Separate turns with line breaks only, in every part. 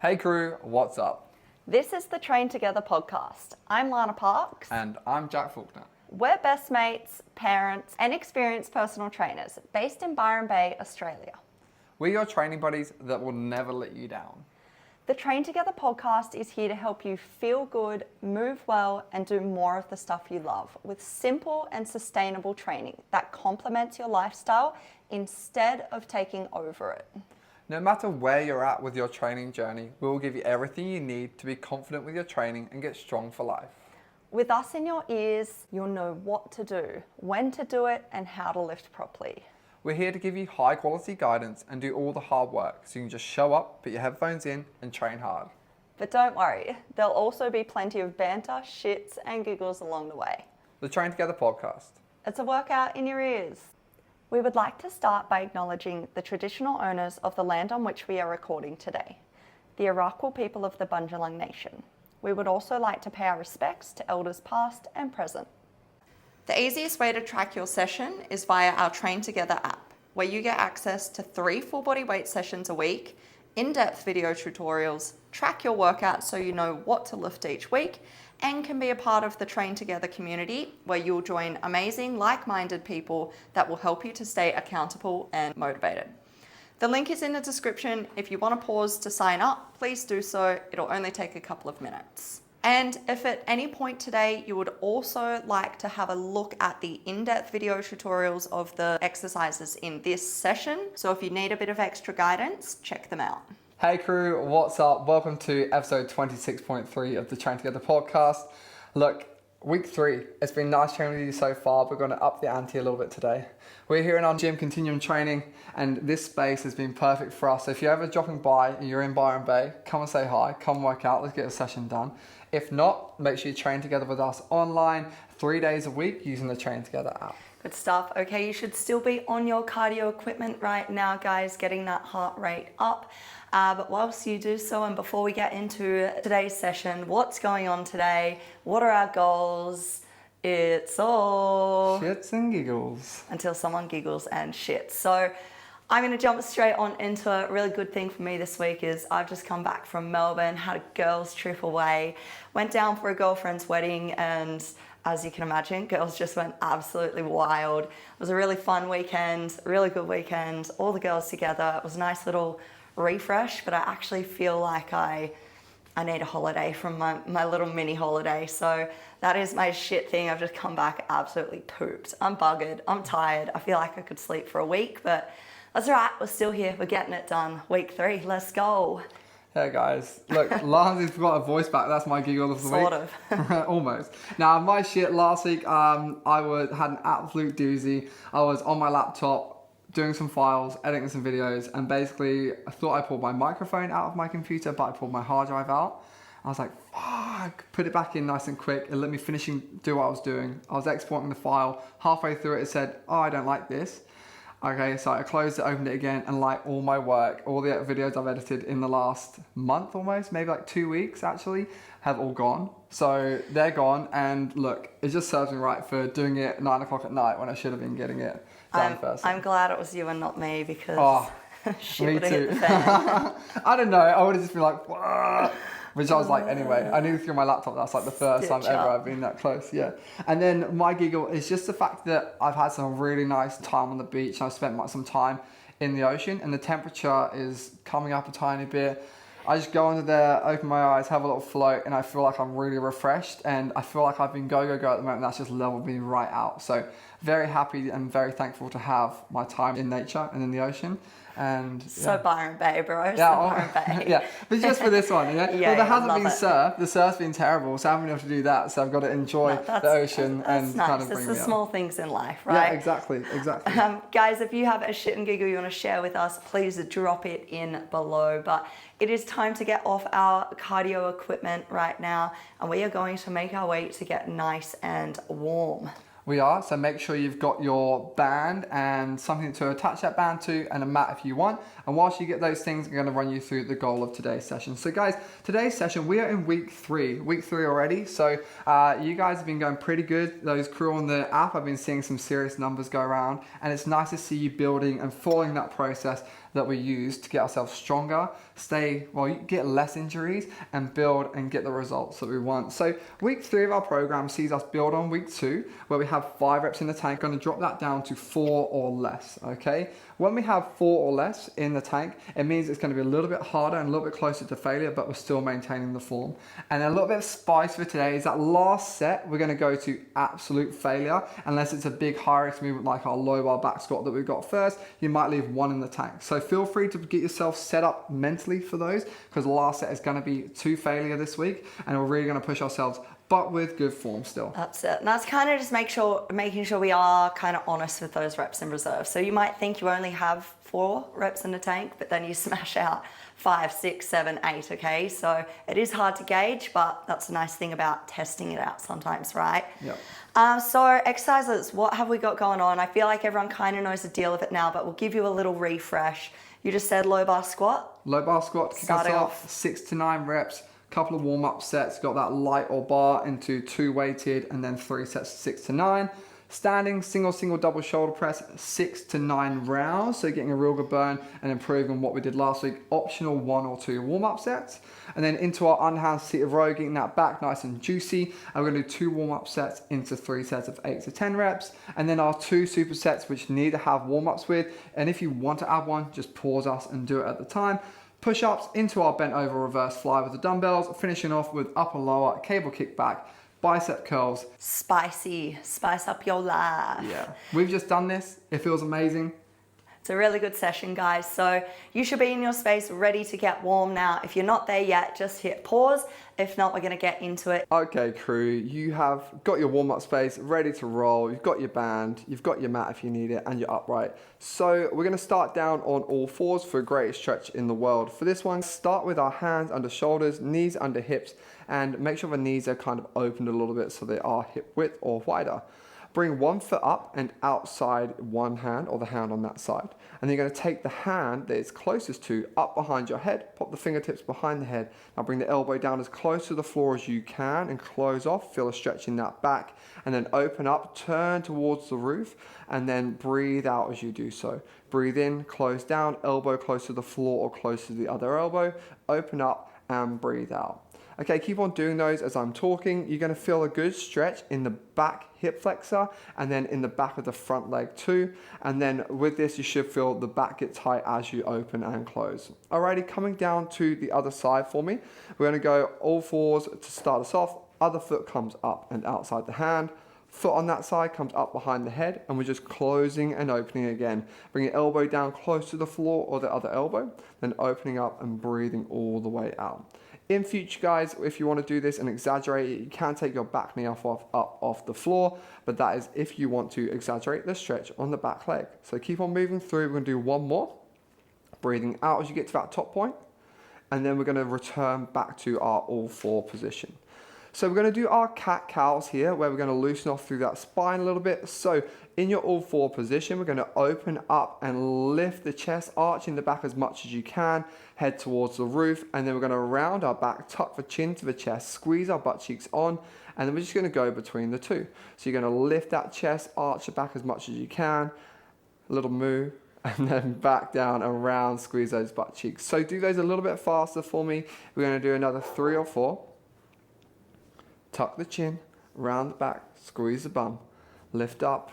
Hey crew, what's up?
This is the Train Together podcast. I'm Lana Parks.
And I'm Jack Faulkner.
We're best mates, parents, and experienced personal trainers based in Byron Bay, Australia.
We're your training buddies that will never let you down.
The Train Together podcast is here to help you feel good, move well, and do more of the stuff you love with simple and sustainable training that complements your lifestyle instead of taking over it.
No matter where you're at with your training journey, we will give you everything you need to be confident with your training and get strong for life.
With us in your ears, you'll know what to do, when to do it, and how to lift properly.
We're here to give you high quality guidance and do all the hard work so you can just show up, put your headphones in, and train hard.
But don't worry, there'll also be plenty of banter, shits, and giggles along the way.
The Train Together podcast.
It's a workout in your ears. We would like to start by acknowledging the traditional owners of the land on which we are recording today, the Arakwal people of the Bundjalung Nation. We would also like to pay our respects to elders past and present. The easiest way to track your session is via our Train Together app, where you get access to 3 full body weight sessions a week, in-depth video tutorials, track your workouts so you know what to lift each week, and can be a part of the Train Together community where you'll join amazing like-minded people that will help you to stay accountable and motivated. The link is in the description. If you want to pause to sign up, please do so. It'll only take a couple of minutes. And if at any point today you would also like to have a look at the in-depth video tutorials of the exercises in this session, so if you need a bit of extra guidance, check them out.
Hey crew, what's up? Welcome to episode 26.3 of the Train Together podcast. Look, week 3, it's been nice training with you so far. We're going to up the ante a little bit today. We're here in our gym, Continuum Training, and this space has been perfect for us. So if you're ever dropping by and you're in Byron Bay, come and say hi, come work out, let's get a session done. If not, make sure you train together with us online 3 days a week using the Train Together app.
Good stuff. Okay, you should still be on your cardio equipment right now, guys, getting that heart rate up. But whilst you do so, and before we get into today's session, what's going on today? What are our goals? It's all
Shits and giggles.
Until someone giggles and shits. So I'm going to jump straight on into a really good thing for me this week is I've just come back from Melbourne, had a girls trip away, went down for a girlfriend's wedding, and as you can imagine, girls just went absolutely wild. It was a really fun weekend, really good weekend, all the girls together. It was a nice little refresh, but I actually feel like I need a holiday from my little mini holiday. So that is my shit thing. I've just come back absolutely pooped. I'm buggered, I'm tired. I feel like I could sleep for a week, but that's all right, we're still here, we're getting it done. Week 3, let's go.
Hey guys, look, Lana's got a voice back, that's my giggle of the week.
Sort of.
Almost. Now, my shit last week, had an absolute doozy. I was on my laptop, doing some files, editing some videos, and basically I thought I pulled my microphone out of my computer, but I pulled my hard drive out. I was like, fuck, put it back in nice and quick. It let me do what I was doing. I was exporting the file. Halfway through it said, oh, I don't like this. Okay, so I closed it, opened it again, and like all my work, all the videos I've edited in the last month almost, maybe like 2 weeks actually, have all gone. So they're gone, and look, it just serves me right for doing it at 9 o'clock at night when I should have been getting it done first.
I'm glad it was you and not me because shit would have hit the fan.
I don't know, I would have just been like, whoa. Which I was like, anyway, I knew through my laptop, that's like the first time ever I've been that close, yeah. And then my giggle is just the fact that I've had some really nice time on the beach, and I've spent some time in the ocean, and the temperature is coming up a tiny bit. I just go under there, open my eyes, have a little float, and I feel like I'm really refreshed, and I feel like I've been go at the moment, and that's just leveled me right out. So very happy and very thankful to have my time in nature and in the ocean. And
so Byron Bay, bro.
Yeah,
Byron Bay.
Yeah, but just for this one, yeah.
Yeah,
well, there hasn't been
it.
surf. The surf's been terrible, so I haven't been able to do that. So I've got to enjoy the ocean and
nice.
kind of bring
It's
me
the
up.
small things in life, right?
Yeah, exactly.
Guys, if you have a shit and giggle you want to share with us, please drop it in below. But it is time to get off our cardio equipment right now, and we are going to make our way to get nice and warm.
We are, so make sure you've got your band and something to attach that band to, and a mat if you want. And whilst you get those things, I'm going to run you through the goal of today's session. So guys, today's session, we are in week 3 already. So you guys have been going pretty good. Those crew on the app, I've been seeing some serious numbers go around, and it's nice to see you building and following that process that we use to get ourselves stronger, get less injuries, and build and get the results that we want. So week 3 of our program sees us build on week 2, where we have 5 reps in the tank. I'm going to drop that down to 4 or less, okay? When we have 4 or less in the tank, it means it's going to be a little bit harder and a little bit closer to failure, but we're still maintaining the form. And a little bit of spice for today is that last set, we're going to go to absolute failure, unless it's a big high risk movement like our low bar back squat that we've got first. You might leave 1 in the tank. So feel free to get yourself set up mentally for those, because the last set is going to be to failure this week, and we're really going to push ourselves, but with good form still.
That's it. And that's kind of just making sure we are kind of honest with those reps in reserve. So you might think you only have 4 reps in the tank, but then you smash out 5, 6, 7, 8, okay? So it is hard to gauge, but that's the nice thing about testing it out sometimes, right?
Yeah.
So exercises, what have we got going on? I feel like everyone kind of knows the deal of it now, but we'll give you a little refresh. You just said low bar squat.
Low bar squat, kick us off, 6 to 9 reps. Couple of warm-up sets, got that light or bar into 2 weighted, and then 3 sets 6 to 9. Standing single double shoulder press, 6 to 9 rounds, so getting a real good burn and improving on what we did last week. Optional 1 or 2 warm-up sets, and then into our underhand seated row, getting that back nice and juicy. And we're going to do 2 warm-up sets into 3 sets of 8 to 10 reps, and then our 2 supersets which need to have warm-ups with. And if you want to add one, just pause us and do it at the time. Push-ups into our bent over reverse fly with the dumbbells, finishing off with upper lower cable kickback, bicep curls.
Spicy, spice up your life.
Yeah, we've just done this. It feels amazing.
It's a really good session, guys. So you should be in your space ready to get warm now. If you're not there yet, just hit pause. If not, we're going to get into it.
Okay, crew, you have got your warm-up space ready to roll. You've got your band, you've got your mat if you need it, and you're upright. So we're going to start down on all fours for a greatest stretch in the world. For this one, start with our hands under shoulders, knees under hips, and make sure the knees are kind of opened a little bit so they are hip width or wider. Bring 1 foot up and outside one hand, or the hand on that side. And then you're going to take the hand that is closest to up behind your head, pop the fingertips behind the head. Now bring the elbow down as close to the floor as you can and close off. Feel a stretch in that back. And then open up, turn towards the roof, and then breathe out as you do so. Breathe in, close down, elbow close to the floor or close to the other elbow. Open up and breathe out. Okay, keep on doing those as I'm talking. You're going to feel a good stretch in the back hip flexor and then in the back of the front leg too. And then with this, you should feel the back get tight as you open and close. Alrighty, coming down to the other side for me. We're going to go all fours to start us off. Other foot comes up and outside the hand. Foot on that side comes up behind the head, and we're just closing and opening again. Bring your elbow down close to the floor or the other elbow, then opening up and breathing all the way out. In future, guys, if you want to do this and exaggerate it, you can take your back knee up off the floor, but that is if you want to exaggerate the stretch on the back leg. So keep on moving through. We're going to do 1 more. Breathing out as you get to that top point, and then we're going to return back to our all 4 position. So we're going to do our cat-cows here, where we're going to loosen off through that spine a little bit. So in your all 4 position, we're going to open up and lift the chest, arching the back as much as you can, head towards the roof, and then we're going to round our back, tuck the chin to the chest, squeeze our butt cheeks on, and then we're just going to go between the 2. So you're going to lift that chest, arch the back as much as you can, a little moo, and then back down, around, squeeze those butt cheeks. So do those a little bit faster for me. We're going to do another 3 or 4. Tuck the chin, round the back, squeeze the bum, lift up,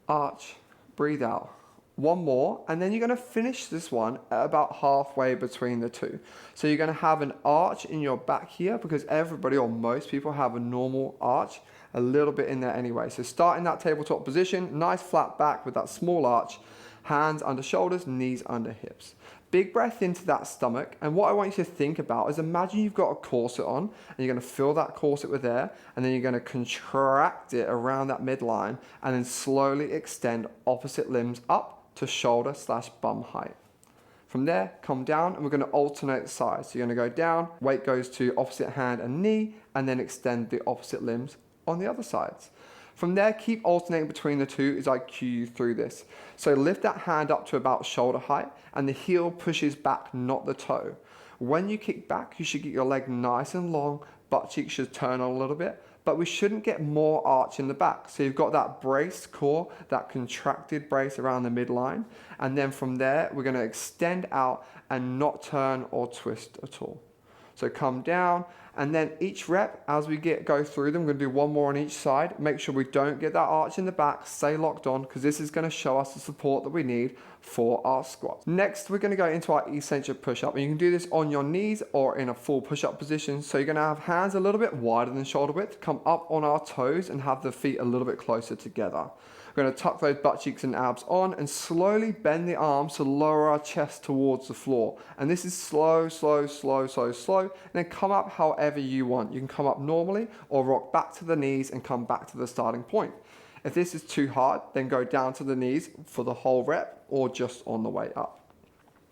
arch, breathe out. 1 more, and then you're going to finish this one at about halfway between the 2. So you're going to have an arch in your back here, because everybody or most people have a normal arch, a little bit in there anyway. So start in that tabletop position, nice flat back with that small arch, hands under shoulders, knees under hips. Big breath into that stomach, and what I want you to think about is imagine you've got a corset on, and you're going to fill that corset with air, and then you're going to contract it around that midline, and then slowly extend opposite limbs up to shoulder/bum height. From there, come down, and we're going to alternate sides. So you're going to go down, weight goes to opposite hand and knee, and then extend the opposite limbs on the other sides. From there, keep alternating between the 2 as I cue you through this. So lift that hand up to about shoulder height, and the heel pushes back, not the toe. When you kick back, you should get your leg nice and long, butt cheeks should turn on a little bit, but we shouldn't get more arch in the back. So you've got that braced core, that contracted brace around the midline, and then from there, we're gonna extend out and not turn or twist at all. So come down, and then each rep, as we go through them, we're gonna do one more on each side. Make sure we don't get that arch in the back, stay locked on, because this is gonna show us the support that we need for our squats. Next, we're gonna go into our eccentric push-up, and you can do this on your knees or in a full push-up position. So you're gonna have hands a little bit wider than shoulder width, come up on our toes, and have the feet a little bit closer together. We're going to tuck those butt cheeks and abs on and slowly bend the arms to lower our chest towards the floor. And this is slow, slow, slow, slow, slow. And then come up however you want. You can come up normally or rock back to the knees and come back to the starting point. If this is too hard, then go down to the knees for the whole rep or just on the way up.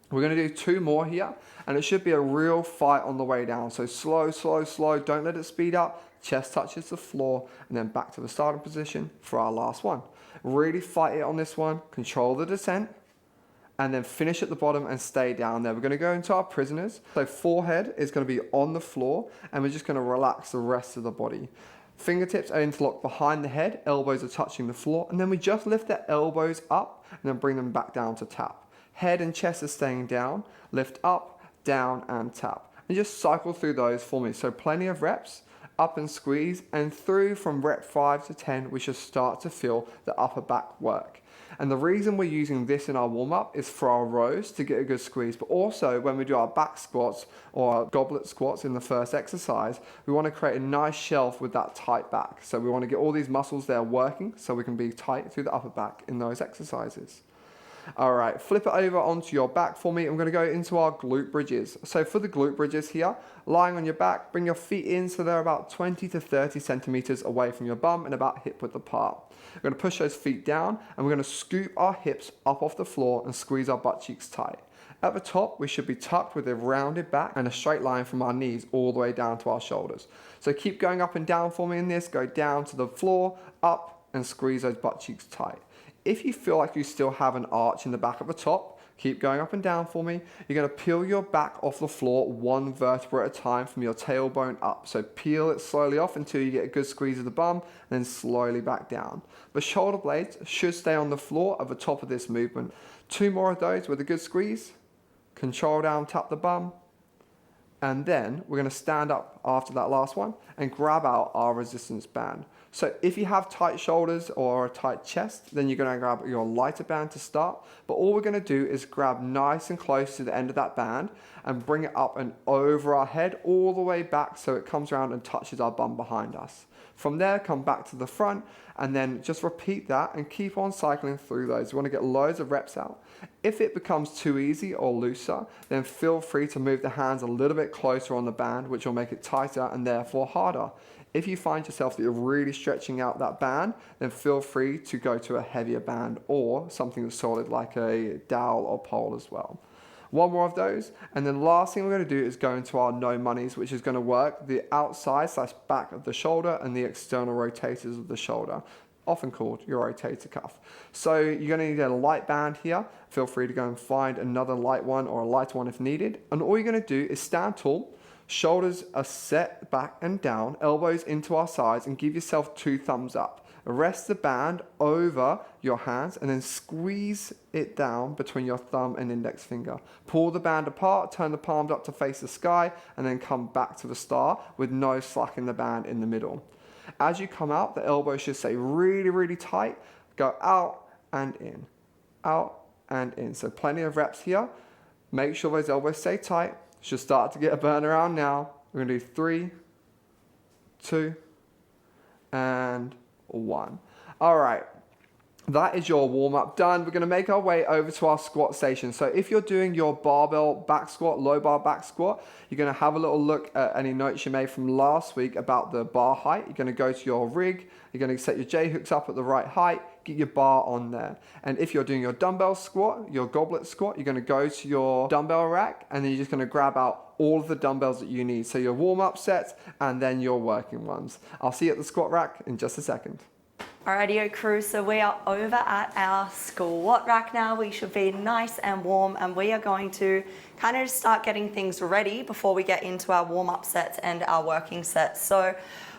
We're going to do 2 more here, and it should be a real fight on the way down. So slow, slow, slow. Don't let it speed up. Chest touches the floor, and then back to the starting position for our last one. Really fight it on this one. Control the descent, and then finish at the bottom and stay down there. We're going to go into our prisoners. So forehead is going to be on the floor, and we're just going to relax the rest of the body. Fingertips are interlocked behind the head. Elbows are touching the floor, and then we just lift the elbows up, and then bring them back down to tap. Head and chest are staying down, lift up, down, and tap. And just cycle through those for me. So plenty of reps, up and squeeze, and through from rep 5 to 10, we should start to feel the upper back work. And the reason we're using this in our warm-up is for our rows to get a good squeeze, but also when we do our back squats or our goblet squats in the first exercise, we want to create a nice shelf with that tight back. So we want to get all these muscles there working so we can be tight through the upper back in those exercises. All right, flip it over onto your back for me. I'm going to go into our glute bridges. So for the glute bridges here, lying on your back, bring your feet in so they're about 20 to 30 centimeters away from your bum and about hip width apart. We're going to push those feet down, and we're going to scoop our hips up off the floor and squeeze our butt cheeks tight. At the top, we should be tucked with a rounded back and a straight line from our knees all the way down to our shoulders. So keep going up and down for me in this. Go down to the floor, up, and squeeze those butt cheeks tight. If you feel like you still have an arch in the back at the top, keep going up and down for me. You're going to peel your back off the floor 1 vertebra at a time from your tailbone up. So peel it slowly off until you get a good squeeze of the bum, and then slowly back down. The shoulder blades should stay on the floor at the top of this movement. 2 more of those with a good squeeze. Control down, tap the bum. And then we're going to stand up after that last one and grab out our resistance band. So if you have tight shoulders or a tight chest, then you're going to grab your lighter band to start. But all we're going to do is grab nice and close to the end of that band and bring it up and over our head all the way back so it comes around and touches our bum behind us. From there, come back to the front and then just repeat that and keep on cycling through those. We want to get loads of reps out. If it becomes too easy or looser, then feel free to move the hands a little bit closer on the band, which will make it tighter and therefore harder. If you find yourself that you're really stretching out that band, then feel free to go to a heavier band or something that's solid like a dowel or pole as well. 1 more of those, and then last thing we're going to do is go into our no monies, which is going to work the outside / back of the shoulder and the external rotators of the shoulder, often called your rotator cuff. So you're going to need a light band here. Feel free to go and find another light one or a lighter one if needed. And all you're going to do is stand tall, shoulders are set back and down, elbows into our sides, and give yourself 2 thumbs up. Rest the band over your hands and then squeeze it down between your thumb and index finger. Pull the band apart, turn the palms up to face the sky, and then come back to the star with no slack in the band in the middle. As you come out, the elbows should stay really, really tight. Go out and in, out and in. So plenty of reps here. Make sure those elbows stay tight. Should start to get a burn around now. We're going to do 3, 2, and 1. All right. That is your warm-up done. We're going to make our way over to our squat station. So if you're doing your barbell back squat, low bar back squat, you're going to have a little look at any notes you made from last week about the bar height. You're going to go to your rig. You're going to set your J hooks up at the right height. Get your bar on there. And if you're doing your dumbbell squat, your goblet squat, you're going to go to your dumbbell rack, and then you're just going to grab out all of the dumbbells that you need. So your warm-up sets and then your working ones. I'll see you at the squat rack in just a second.
Alrighty, crew, so we are over at our squat rack now. We should be nice and warm, and we are going to kind of start getting things ready before we get into our warm-up sets and our working sets. So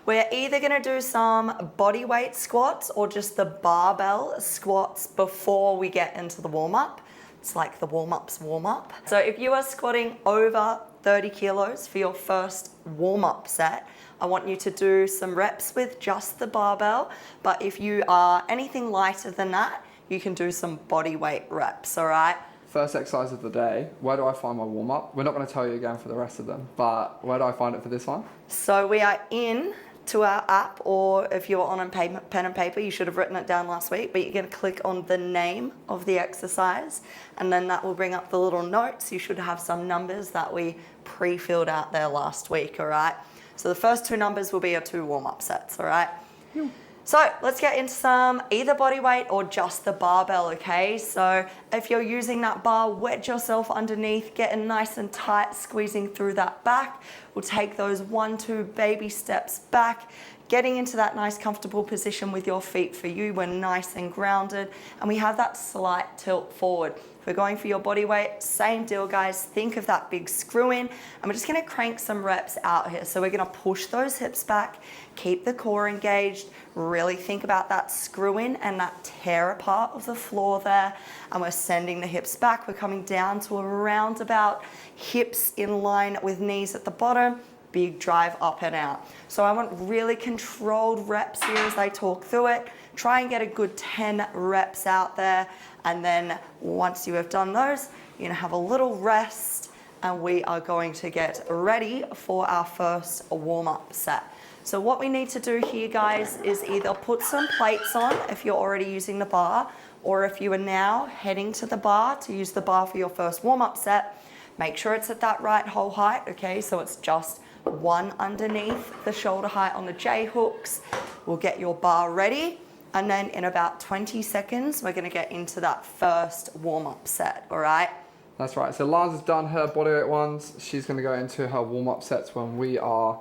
we're either gonna do some body weight squats or just the barbell squats before we get into the warm-up. It's like the warm-up's warm-up. So if you are squatting over 30 kilos for your first warm-up set, I want you to do some reps with just the barbell, but if you are anything lighter than that, you can do some body weight reps, all right?
First exercise of the day, where do I find my warm-up? We're not going to tell you again for the rest of them, but where do I find it for this one?
So we are in to our app, or if you're on a pen and paper, you should have written it down last week, but you're going to click on the name of the exercise, and then that will bring up the little notes. You should have some numbers that we pre-filled out there last week, all right? So the first two numbers will be your 2 warm-up sets, all right?
Yeah.
So let's get into some either body weight or just the barbell, okay? So if you're using that bar, wedge yourself underneath, getting nice and tight, squeezing through that back. We'll take those 1-2 baby steps back, getting into that nice comfortable position with your feet for you. We're nice and grounded, and we have that slight tilt forward. If we're going for your body weight, same deal, guys. Think of that big screw in, and we're just gonna crank some reps out here. So we're gonna push those hips back, keep the core engaged, really think about that screw in and that tear apart of the floor there. And we're sending the hips back. We're coming down to around about hips in line with knees at the bottom. Big drive up and out. So I want really controlled reps here as I talk through it. Try and get a good 10 reps out there. And then once you have done those, you're gonna have a little rest, and we are going to get ready for our first warm-up set. So what we need to do here, guys, is either put some plates on if you're already using the bar, or if you are now heading to the bar to use the bar for your first warm-up set, make sure it's at that right hole height, okay? So it's just one underneath the shoulder height on the J hooks. We'll get your bar ready, and then in about 20 seconds, we're gonna get into that first warm-up set, all right?
That's right. So Lana's done her bodyweight ones. She's going to go into her warm-up sets when we are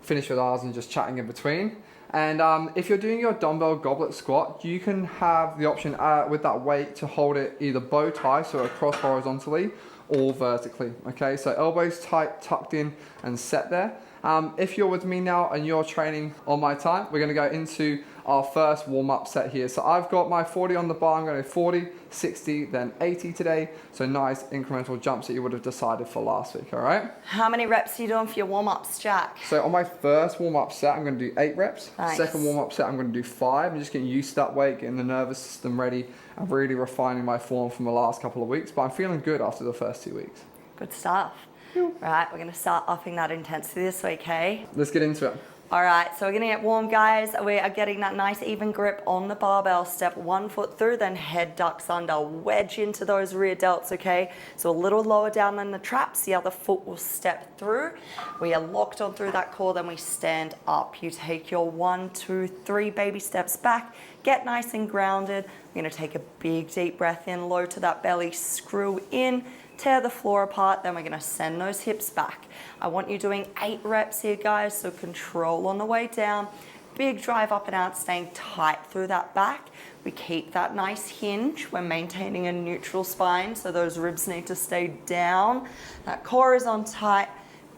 finished with ours and just chatting in between. And if you're doing your dumbbell goblet squat, you can have the option with that weight to hold it either bow tie, so across horizontally, or vertically, okay? So elbows tight, tucked in and set there. If you're with me now and you're training on my time, we're gonna go into our first warm-up set here. So I've got my 40 on the bar. I'm gonna do 40, 60, then 80 today. So nice incremental jumps that you would have decided for last week, all right?
How many reps are you doing for your warm-ups, Jack?
So on my first warm-up set, I'm gonna do 8 reps.
Nice.
Second warm-up set, I'm gonna do 5. I'm just getting used to that weight, getting the nervous system ready, and really refining my form from the last couple of weeks. But I'm feeling good after the first 2 weeks.
Good stuff. Right, we're gonna start upping that intensity this week, hey?
Let's get into it.
All right, so we're gonna get warm, guys. We are getting that nice even grip on the barbell. Step 1 foot through, then head ducks under. Wedge into those rear delts, okay? So a little lower down than the traps. The other foot will step through. We are locked on through that core, then we stand up. You take your 1, 2, 3 baby steps back. Get nice and grounded. We're gonna take a big deep breath in, low to that belly, screw in. Tear the floor apart, then we're gonna send those hips back. I want you doing 8 reps here, guys, so control on the way down. Big drive up and out, staying tight through that back. We keep that nice hinge. We're maintaining a neutral spine, so those ribs need to stay down. That core is on tight.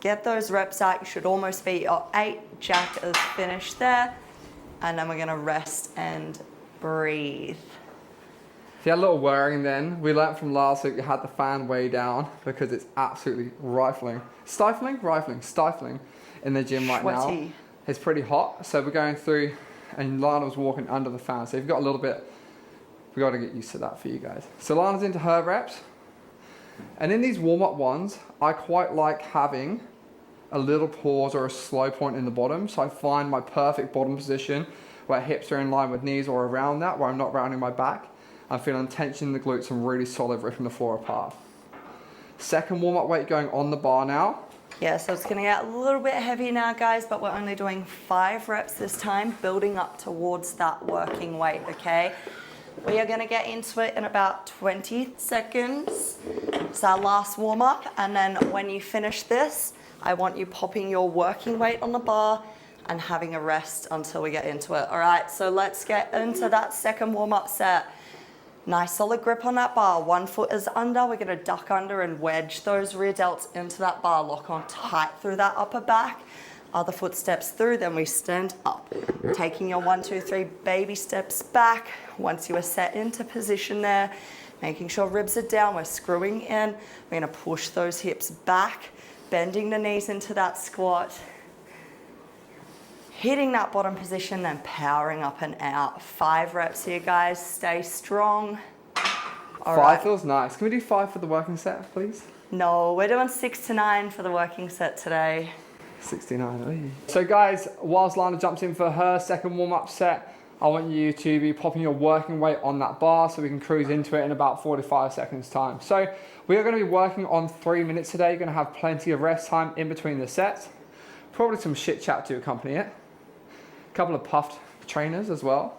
Get those reps out. You should almost be your 8. Jack is finished there. And then we're gonna rest and breathe.
If you had a little whirring then, we learnt from last week you had the fan way down because it's absolutely stifling in the gym right
Sweaty.
now. It's pretty hot, so we're going through, and Lana was walking under the fan, so you've got a little bit, we got to get used to that for you guys. So Lana's into her reps, and in these warm-up ones, I quite like having a little pause or a slow point in the bottom, so I find my perfect bottom position where hips are in line with knees or around that, where I'm not rounding my back. I'm feeling tension in the glutes and really solid, ripping the floor apart. Second warm-up weight going on the bar now.
Yeah, so it's gonna get a little bit heavier now, guys, but we're only doing 5 reps this time, building up towards that working weight, okay? We are gonna get into it in about 20 seconds. It's our last warm-up, and then when you finish this, I want you popping your working weight on the bar, and having a rest until we get into it. All right, so let's get into that second warm-up set. Nice solid grip on that bar. One foot is under. We're gonna duck under and wedge those rear delts into that bar. Lock on tight through that upper back. Other foot steps through, then we stand up. Taking your 1, 2, 3 baby steps back. Once you are set into position there, making sure ribs are down, we're screwing in. We're gonna push those hips back, bending the knees into that squat. Hitting that bottom position, then powering up and out. 5 reps here, guys. Stay strong. All
5
right.
feels nice. Can we do 5 for the working set, please?
No, we're doing 6 to 9 for the working set today.
69. So guys, whilst Lana jumps in for her second warm-up set, I want you to be popping your working weight on that bar so we can cruise into it in about 45 seconds time. So we are going to be working on 3 minutes today. You're going to have plenty of rest time in between the sets. Probably some shit chat to accompany it. A couple of puffed trainers as well.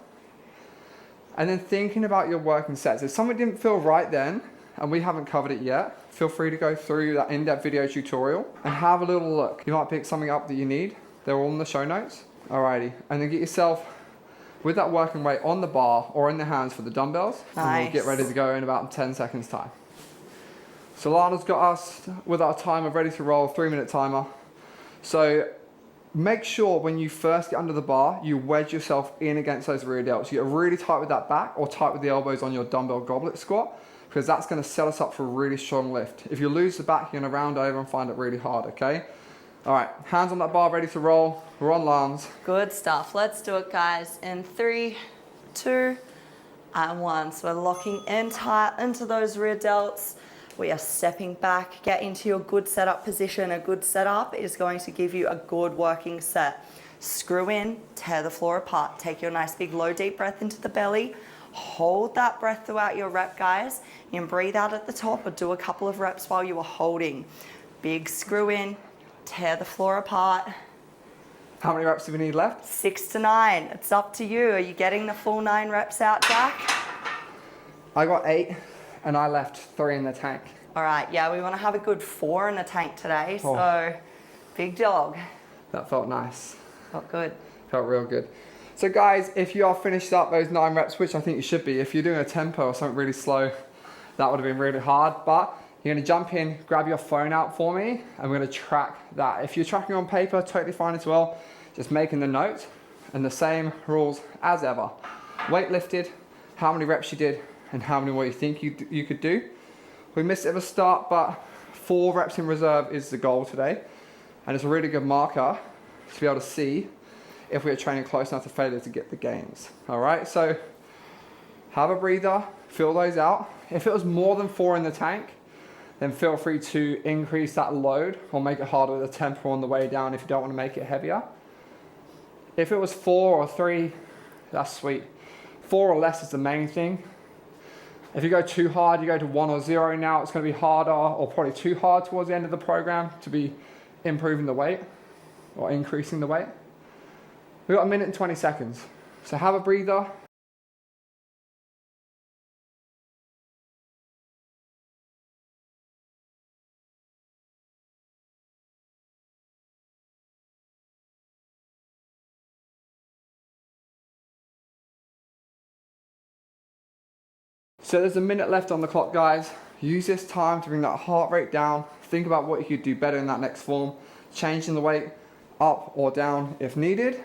And then thinking about your working sets. If something didn't feel right then, and we haven't covered it yet, feel free to go through that in-depth video tutorial and have a little look. You might pick something up that you need. They're all in the show notes. Alrighty, and then get yourself with that working weight on the bar or in the hands for the dumbbells.
Nice.
And we'll get ready to go in about 10 seconds time. So Lana's got us with our timer ready to roll, 3-minute timer. So make sure when you first get under the bar, you wedge yourself in against those rear delts. You get really tight with that back or tight with the elbows on your dumbbell goblet squat, because that's going to set us up for a really strong lift. If you lose the back, you're going to round over and find it really hard, okay? All right, hands on that bar, ready to roll. We're on Lans.
Good stuff. Let's do it, guys. In 3, 2, and 1. So we're locking in tight into those rear delts. We are stepping back. Get into your good setup position. A good setup is going to give you a good working set. Screw in, tear the floor apart. Take your nice big low deep breath into the belly. Hold that breath throughout your rep, guys. You can breathe out at the top or do a couple of reps while you are holding. Big screw in, tear the floor apart.
How many reps do we need left?
6 to 9. It's up to you. Are you getting the full 9 reps out, Jack?
I got 8 and I left 3 in the tank.
All right, yeah, we want to have a good 4 in the tank today.
Oh.
So, big dog.
That felt nice.
Felt good.
Felt real good. So guys, if you are finished up those 9 reps, which I think you should be, if you're doing a tempo or something really slow, that would have been really hard. But you're going to jump in, grab your phone out for me, and we're going to track that. If you're tracking on paper, totally fine as well. Just making the note, and the same rules as ever. Weight lifted, how many reps you did, and how many more you think you could do. We missed it at the start, but 4 reps in reserve is the goal today. And it's a really good marker to be able to see if we are training close enough to failure to get the gains. All right, so have a breather, fill those out. If it was more than 4 in the tank, then feel free to increase that load or make it harder with a tempo on the way down if you don't want to make it heavier. If it was 4 or 3, that's sweet. 4 or less is the main thing. If you go too hard, you go to 1 or 0 now, it's going to be harder or probably too hard towards the end of the program to be improving the weight or increasing the weight. We've got 1 minute and 20 seconds. So have a breather. So there's 1 minute left on the clock, guys. Use this time to bring that heart rate down. Think about what you could do better in that next form. Changing the weight up or down if needed.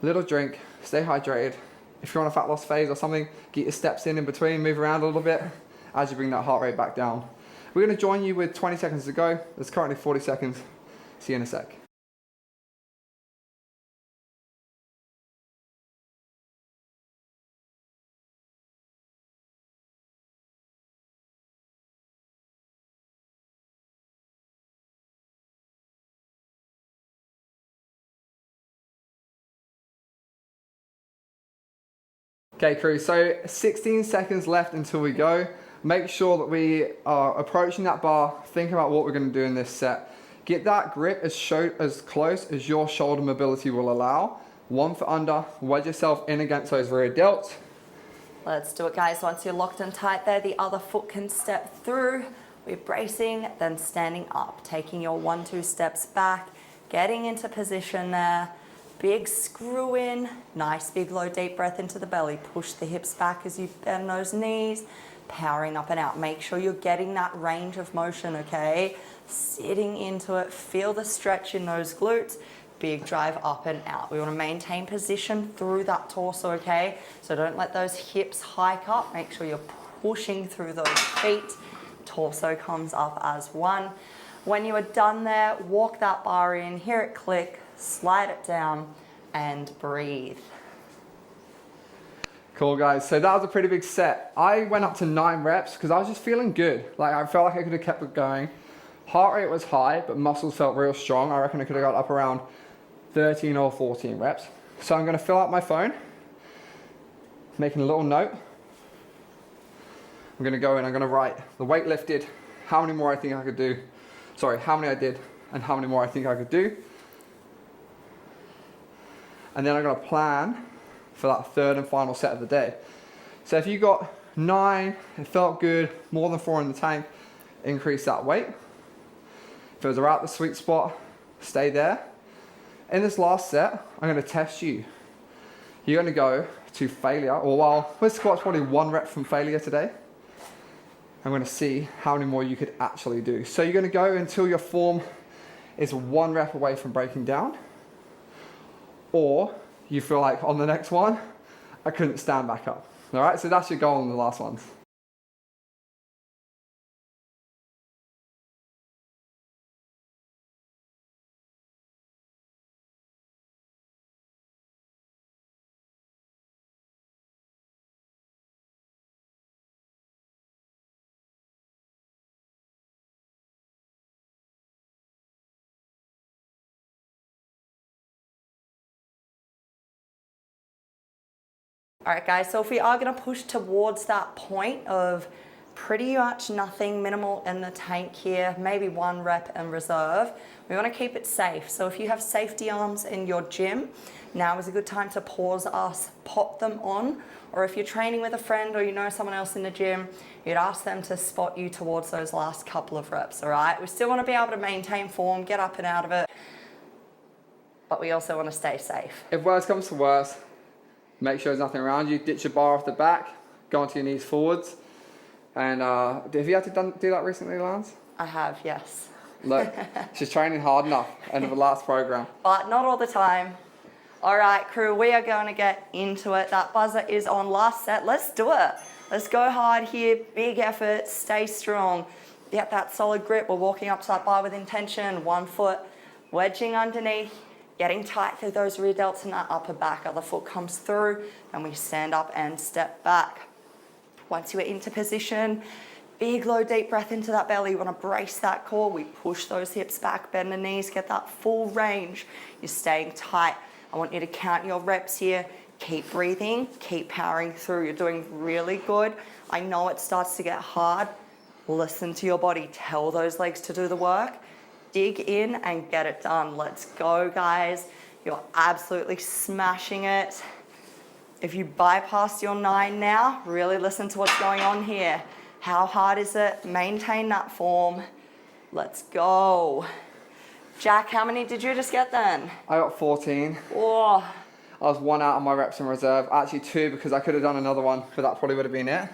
Little drink, stay hydrated. If you're on a fat loss phase or something, get your steps in between, move around a little bit as you bring that heart rate back down. We're going to join you with 20 seconds to go. There's currently 40 seconds. See you in a sec. Okay, crew, so 16 seconds left until we go. Make sure that we are approaching that bar, think about what we're going to do in this set. Get that grip as close as your shoulder mobility will allow. 1 foot under, wedge yourself in against those rear delts.
Let's do it, guys. Once you're locked and tight there, the other foot can step through. We're bracing, then standing up, taking your 1, 2 steps back, Getting into position there. Big screw in. Nice big low deep breath into the belly. Push the hips back as you bend those knees. Powering up and out. Make sure you're getting that range of motion, okay? Sitting into it. Feel the stretch in those glutes. Big drive up and out. We want to maintain position through that torso, okay? So don't let those hips hike up. Make sure you're pushing through those feet. Torso comes up as one. When you are done there, walk that bar in, hear it click, slide it down, and breathe.
Cool, guys. So that was a pretty big set. I went up to 9 reps because I was just feeling good. Like, I felt like I could have kept it going. Heart rate was high, but muscles felt real strong. I reckon I could have got up around 13 or 14 reps. So I'm going to fill out my phone, making a little note. I'm going to go in, I'm going to write the weight lifted, how many more I think I could do. Sorry, how many I did and how many more I think I could do. And then I'm going to plan for that third and final set of the day. So if you got 9, it felt good, more than 4 in the tank, increase that weight. If it was around the sweet spot, stay there. In this last set, I'm going to test you. You're going to go to failure, or well, this squat's probably 1 rep from failure today. I'm going to see how many more you could actually do. So you're going to go until your form is 1 rep away from breaking down, or you feel like on the next one, I couldn't stand back up. All right, so that's your goal in the last ones.
All right, guys, so if we are gonna push towards that point of pretty much nothing, minimal in the tank here, maybe 1 rep and reserve, we wanna keep it safe. So if you have safety arms in your gym, now is a good time to pause us, pop them on, or if you're training with a friend or you know someone else in the gym, you'd ask them to spot you towards those last couple of reps, all right? We still wanna be able to maintain form, get up and out of it, but we also wanna stay safe.
If worse comes to worse, make sure there's nothing around you, ditch your bar off the back, go onto your knees forwards. And have you had to do that recently, Lance?
I have, yes.
Look, she's training hard enough, end of the last program.
But not all the time. All right, crew, we are going to get into it. That buzzer is on last set. Let's do it. Let's go hard here, big effort, stay strong. Get that solid grip. We're walking up to that bar with intention, 1 foot, wedging underneath, getting tight through those rear delts and that upper back. Other foot comes through, and we stand up and step back. Once you are into position, big low deep breath into that belly. You want to brace that core. We push those hips back, bend the knees, get that full range. You're staying tight. I want you to count your reps here. Keep breathing, keep powering through. You're doing really good. I know it starts to get hard. Listen to your body. Tell those legs to do the work. Dig in and get it done. Let's go, guys. You're absolutely smashing it. If you bypass your 9 now, really listen to what's going on here. How hard is it? Maintain that form. Let's go. Jack, how many did you just get then?
I got 14.
Oh.
I was 1 out on my reps in reserve. Actually 2 because I could have done another one, but that probably would have been it.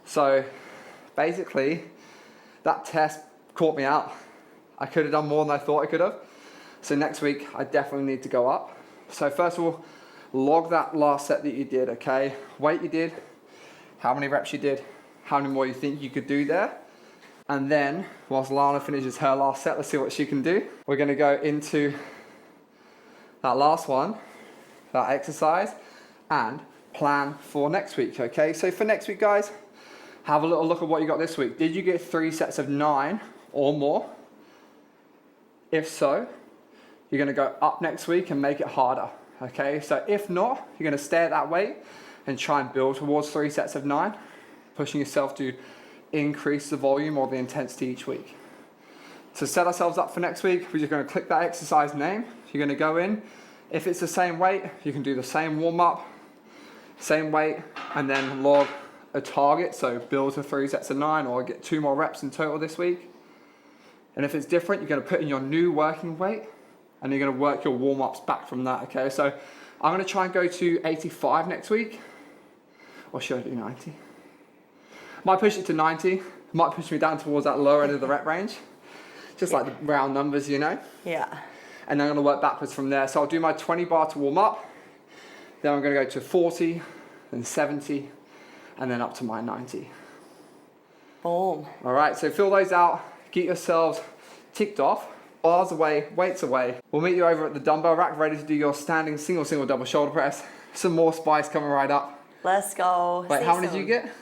So basically, that test caught me out. I could have done more than I thought I could have. So next week, I definitely need to go up. So first of all, log that last set that you did, okay? Weight you did, how many reps you did, how many more you think you could do there. And then, whilst Lana finishes her last set, let's see what she can do. We're gonna go into that last one, that exercise, and plan for next week, okay? So for next week, guys, have a little look at what you got this week. Did you get 3 sets of 9 or more? If so, you're gonna go up next week and make it harder, okay? So if not, you're gonna stay at that weight and try and build towards 3 sets of 9, pushing yourself to increase the volume or the intensity each week. So set ourselves up for next week. We're just gonna click that exercise name. You're gonna go in. If it's the same weight, you can do the same warm up, same weight, and then log a target. So build to 3 sets of 9 or get 2 more reps in total this week. And if it's different, you're gonna put in your new working weight and you're going to work your warm-ups back from that, okay? So I'm going to try and go to 85 next week, or should I do 90? Might push it to 90, might push me down towards that lower end of the rep range, just like the round numbers, you know?
Yeah.
And then I'm going to work backwards from there. So I'll do my 20 bar to warm up, then I'm going to go to 40, then 70, and then up to my 90.
Boom.
All right, so fill those out, get yourselves ticked off, bars away, weights away. We'll meet you over at the dumbbell rack, ready to do your standing single, double shoulder press. Some more spice coming right up.
Let's go.
Wait, how many did you get?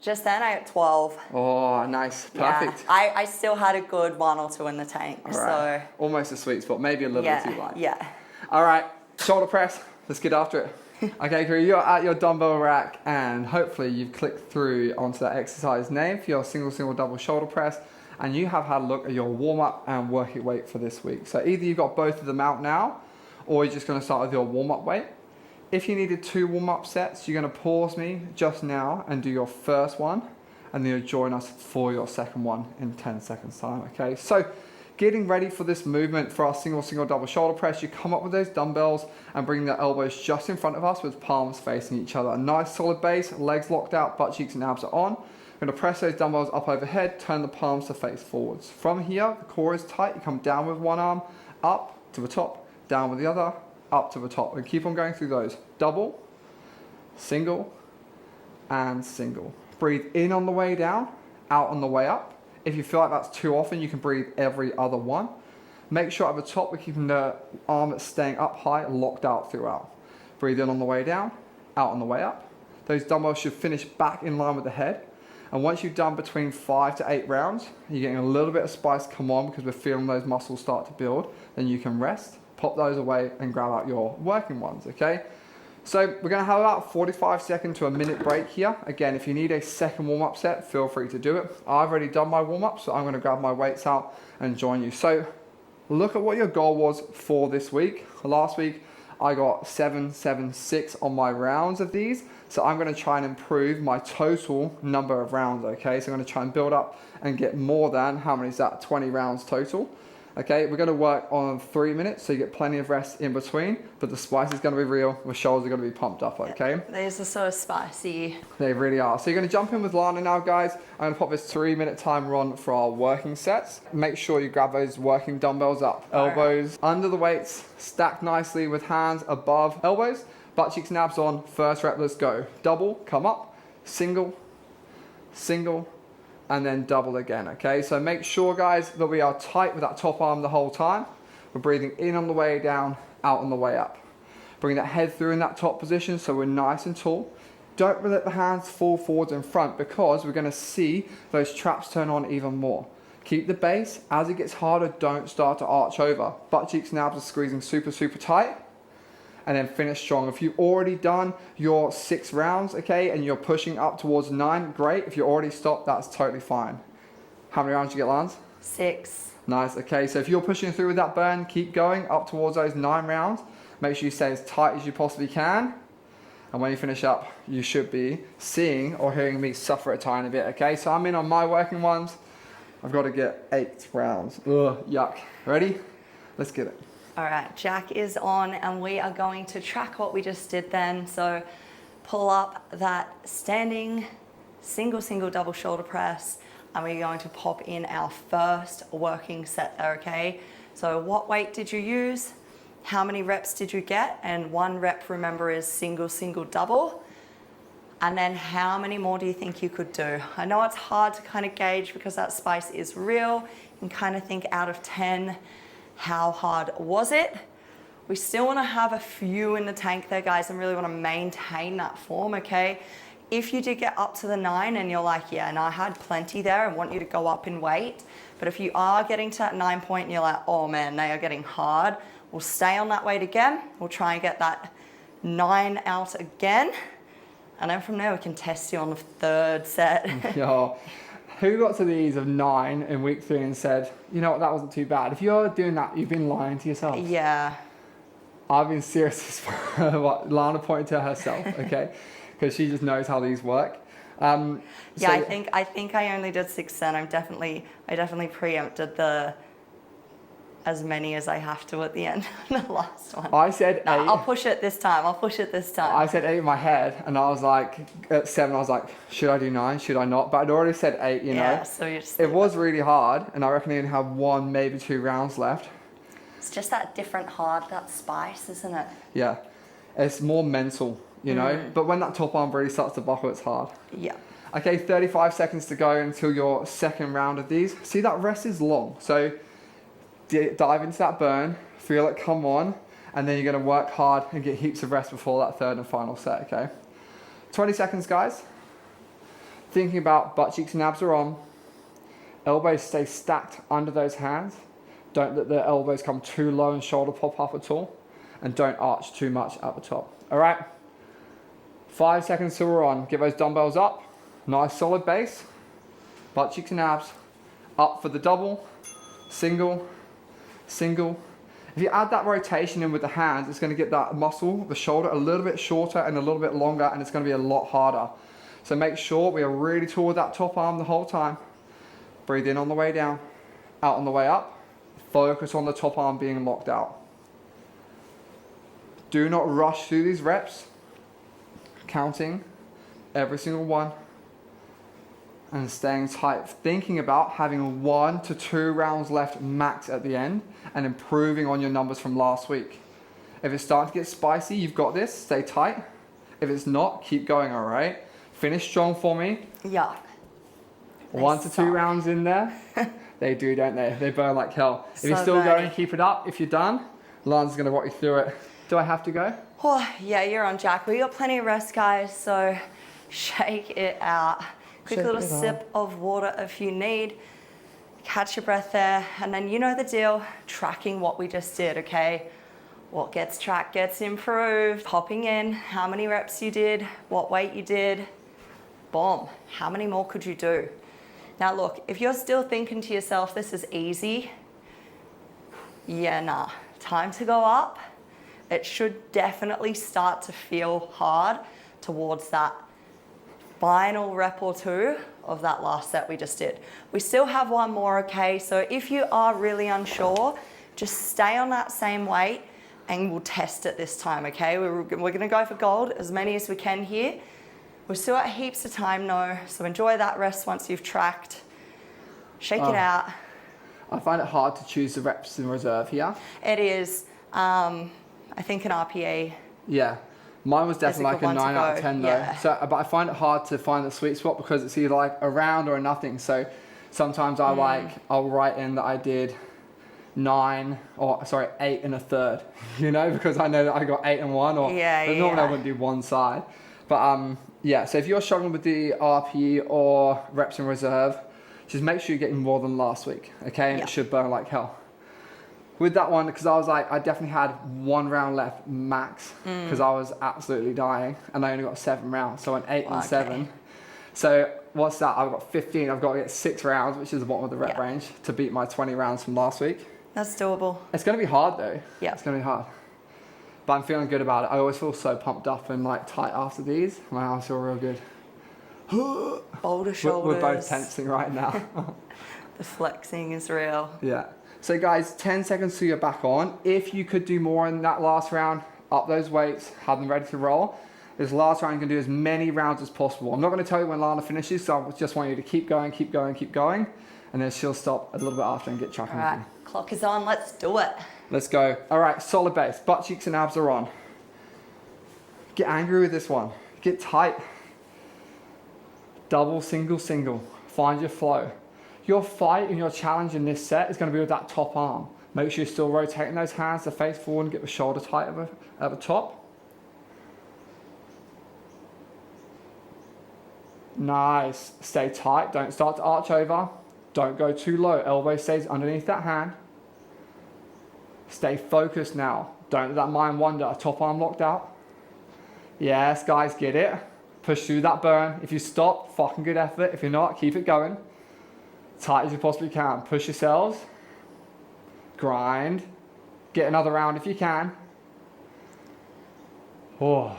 Just then I got 12.
Oh, nice, perfect.
Yeah, I still had a good 1 or 2 in the tank,
All right.
so.
Almost a sweet spot, maybe a little bit too light.
Yeah.
All right, shoulder press, let's get after it. Okay, crew, you're at your dumbbell rack and hopefully you've clicked through onto that exercise name for your single, double shoulder press, and you have had a look at your warm up and working weight for this week. So either you've got both of them out now, or you're just gonna start with your warm up weight. If you needed 2 warm up sets, you're gonna pause me just now and do your first one, and then you'll join us for your second one in 10 seconds time, okay? So getting ready for this movement for our single, double shoulder press, you come up with those dumbbells and bring the elbows just in front of us with palms facing each other. A nice solid base, legs locked out, butt cheeks and abs are on. We're gonna press those dumbbells up overhead, turn the palms to face forwards. From here, the core is tight, you come down with one arm, up to the top, down with the other, up to the top. And keep on going through those. Double, single, and single. Breathe in on the way down, out on the way up. If you feel like that's too often, you can breathe every other one. Make sure at the top we're keeping the arm that's staying up high, locked out throughout. Breathe in on the way down, out on the way up. Those dumbbells should finish back in line with the head. And once you've done between 5 to 8 rounds, you're getting a little bit of spice come on because we're feeling those muscles start to build, then you can rest, pop those away and grab out your working ones, okay? So we're gonna have about 45 second to a minute break here. Again, if you need a second warm-up set, feel free to do it. I've already done my warm-up, so I'm gonna grab my weights out and join you. So look at what your goal was for this week. Last week, I got 776 on my rounds of these. So I'm gonna try and improve my total number of rounds, okay? So I'm gonna try and build up and get more than, how many is that? 20 rounds total. Okay, we're gonna work on 3 minutes, so you get plenty of rest in between, but the spice is gonna be real, the shoulders are gonna be pumped up, okay?
These are so spicy.
They really are. So you're gonna jump in with Lana now, guys. I'm gonna pop this 3-minute timer on for our working sets. Make sure you grab those working dumbbells up. Elbows under the weights, stacked nicely with hands above elbows, butt cheeks and abs on. First rep, let's go. Double, come up, single, single, and then double again, okay? So make sure, guys, that we are tight with that top arm the whole time. We're breathing in on the way down, out on the way up. Bring that head through in that top position so we're nice and tall. Don't let the hands fall forwards in front because we're gonna see those traps turn on even more. Keep the base. As it gets harder, don't start to arch over. Butt cheeks and abs are squeezing super, super tight. And then finish strong. If you've already done your 6 rounds, okay, and you're pushing up towards 9, great. If you already stopped, that's totally fine. How many rounds did you get, Lance?
6.
Nice, okay, so if you're pushing through with that burn, keep going up towards those 9 rounds. Make sure you stay as tight as you possibly can. And when you finish up, you should be seeing or hearing me suffer a tiny bit, okay? So I'm in on my working ones. I've got to get 8 rounds. Ugh, yuck. Ready? Let's get it.
All right, Jack is on and we are going to track what we just did then. So pull up that standing single, double shoulder press, and we're going to pop in our first working set there, okay? So what weight did you use? How many reps did you get? And 1 rep, remember, is single, double. And then how many more do you think you could do? I know it's hard to kind of gauge because that spice is real. You can kind of think out of 10, how hard was it? We still want to have a few in the tank there, guys, and really want to maintain that form, okay? If you did get up to the 9 and you're like, yeah, and I had plenty there, I want you to go up in weight. But if you are getting to that 9 point and you're like, oh man, they are getting hard, we'll stay on that weight again. We'll try and get that 9 out again. And then from there, we can test you on the 3rd set.
Yeah. Who got to these of 9 in week 3 and said, you know what, that wasn't too bad? If you're doing that, you've been lying to yourself.
Yeah.
I've been serious as what Lana pointed to herself, okay? Because she just knows how these work.
Yeah, so I think I only did 6 then. I definitely preempted the as many as I have to at the end of the last one.
I said 8.
I'll push it this time.
I said 8 in my head, and I was like, at 7, I was like, should I do 9? Should I not? But I'd already said 8, you know?
Yeah, so you just...
It was really hard, and I reckon I only have 1, maybe 2 rounds left.
It's just that different hard, that spice, isn't it?
Yeah. It's more mental, you know? But when that top arm really starts to buckle, it's hard.
Yeah.
Okay, 35 seconds to go until your second round of these. See, that rest is long. So dive into that burn, feel it come on, and then you're going to work hard and get heaps of rest before that third and final set, okay? 20 seconds, guys. Thinking about butt cheeks and abs are on. Elbows stay stacked under those hands. Don't let the elbows come too low and shoulder pop up at all. And don't arch too much at the top. All right? 5 seconds till we're on. Get those dumbbells up. Nice solid base. Butt cheeks and abs. Up for the double. Single. Single. If you add that rotation in with the hands, it's going to get that muscle, the shoulder, a little bit shorter and a little bit longer, and it's going to be a lot harder. So make sure we are really toward that top arm the whole time. Breathe in on the way down, out on the way up. Focus on the top arm being locked out. Do not rush through these reps. Counting every single one. And staying tight, thinking about having 1 to 2 rounds left max at the end and improving on your numbers from last week. If it's starting to get spicy, you've got this, stay tight. If it's not, keep going, all right? Finish strong for me.
Yeah.
1 to 2 rounds in there. They do, don't they? They burn like hell. If you're still going, keep it up. If you're done, Lana's gonna walk you through it. Do I have to go?
Oh, yeah, you're on, Jack. We got plenty of rest, guys, so shake it out. Quick little sip of water if you need. Catch your breath there, and then you know the deal, tracking what we just did, okay? What gets tracked gets improved. Popping in how many reps you did, what weight you did, boom. How many more could you do? Now look, if you're still thinking to yourself, this is easy, yeah, nah, time to go up. It should definitely start to feel hard towards that final rep or 2 of that last set we just did. We still have 1 more, okay? So if you are really unsure, just stay on that same weight and we'll test it this time, okay? We're gonna go for gold, as many as we can here. We're still at heaps of time though, so enjoy that rest once you've tracked. Shake it out.
I find it hard to choose the reps in reserve here.
It is, I think an RPA.
Yeah. Mine was definitely like a 9 out of 10 though.
Yeah.
So, but I find it hard to find the sweet spot because it's either like a round or a nothing. So sometimes I'll write in that I did 8 and a third, you know, because I know that I got 8 and 1 or normally I wouldn't do one side. But yeah, so if you're struggling with the RPE or reps in reserve, just make sure you're getting more than last week, okay? And it should burn like hell. With that one, because I was like, I definitely had 1 round left max because I was absolutely dying and I only got 7 rounds. So I went 8 and 7. So what's that? I've got 15. I've got to get 6 rounds, which is the bottom of the rep range to beat my 20 rounds from last week.
That's doable.
It's going to be hard though.
Yeah.
It's going to be hard. But I'm feeling good about it. I always feel so pumped up and like tight after these. Wow, I feel real good.
Boulder shoulders.
We're both tensing right now.
The flexing is real.
Yeah. So guys, 10 seconds till you're back on. If you could do more in that last round, up those weights, have them ready to roll. This last round, you can do as many rounds as possible. I'm not going to tell you when Lana finishes, so I just want you to keep going, keep going, keep going. And then she'll stop a little bit after and get tracking.
All right, clock is on, let's do it.
Let's go. All right, solid base. Butt cheeks and abs are on. Get angry with this one. Get tight. Double, single, single. Find your flow. Your fight and your challenge in this set is going to be with that top arm. Make sure you're still rotating those hands to face forward and get the shoulder tight at the top. Nice. Stay tight. Don't start to arch over. Don't go too low. Elbow stays underneath that hand. Stay focused now. Don't let that mind wander. Top arm locked out. Yes, guys, get it. Push through that burn. If you stop, fucking good effort. If you're not, keep it going. Tight as you possibly can. Push yourselves. Grind. Get another round if you can. Oh,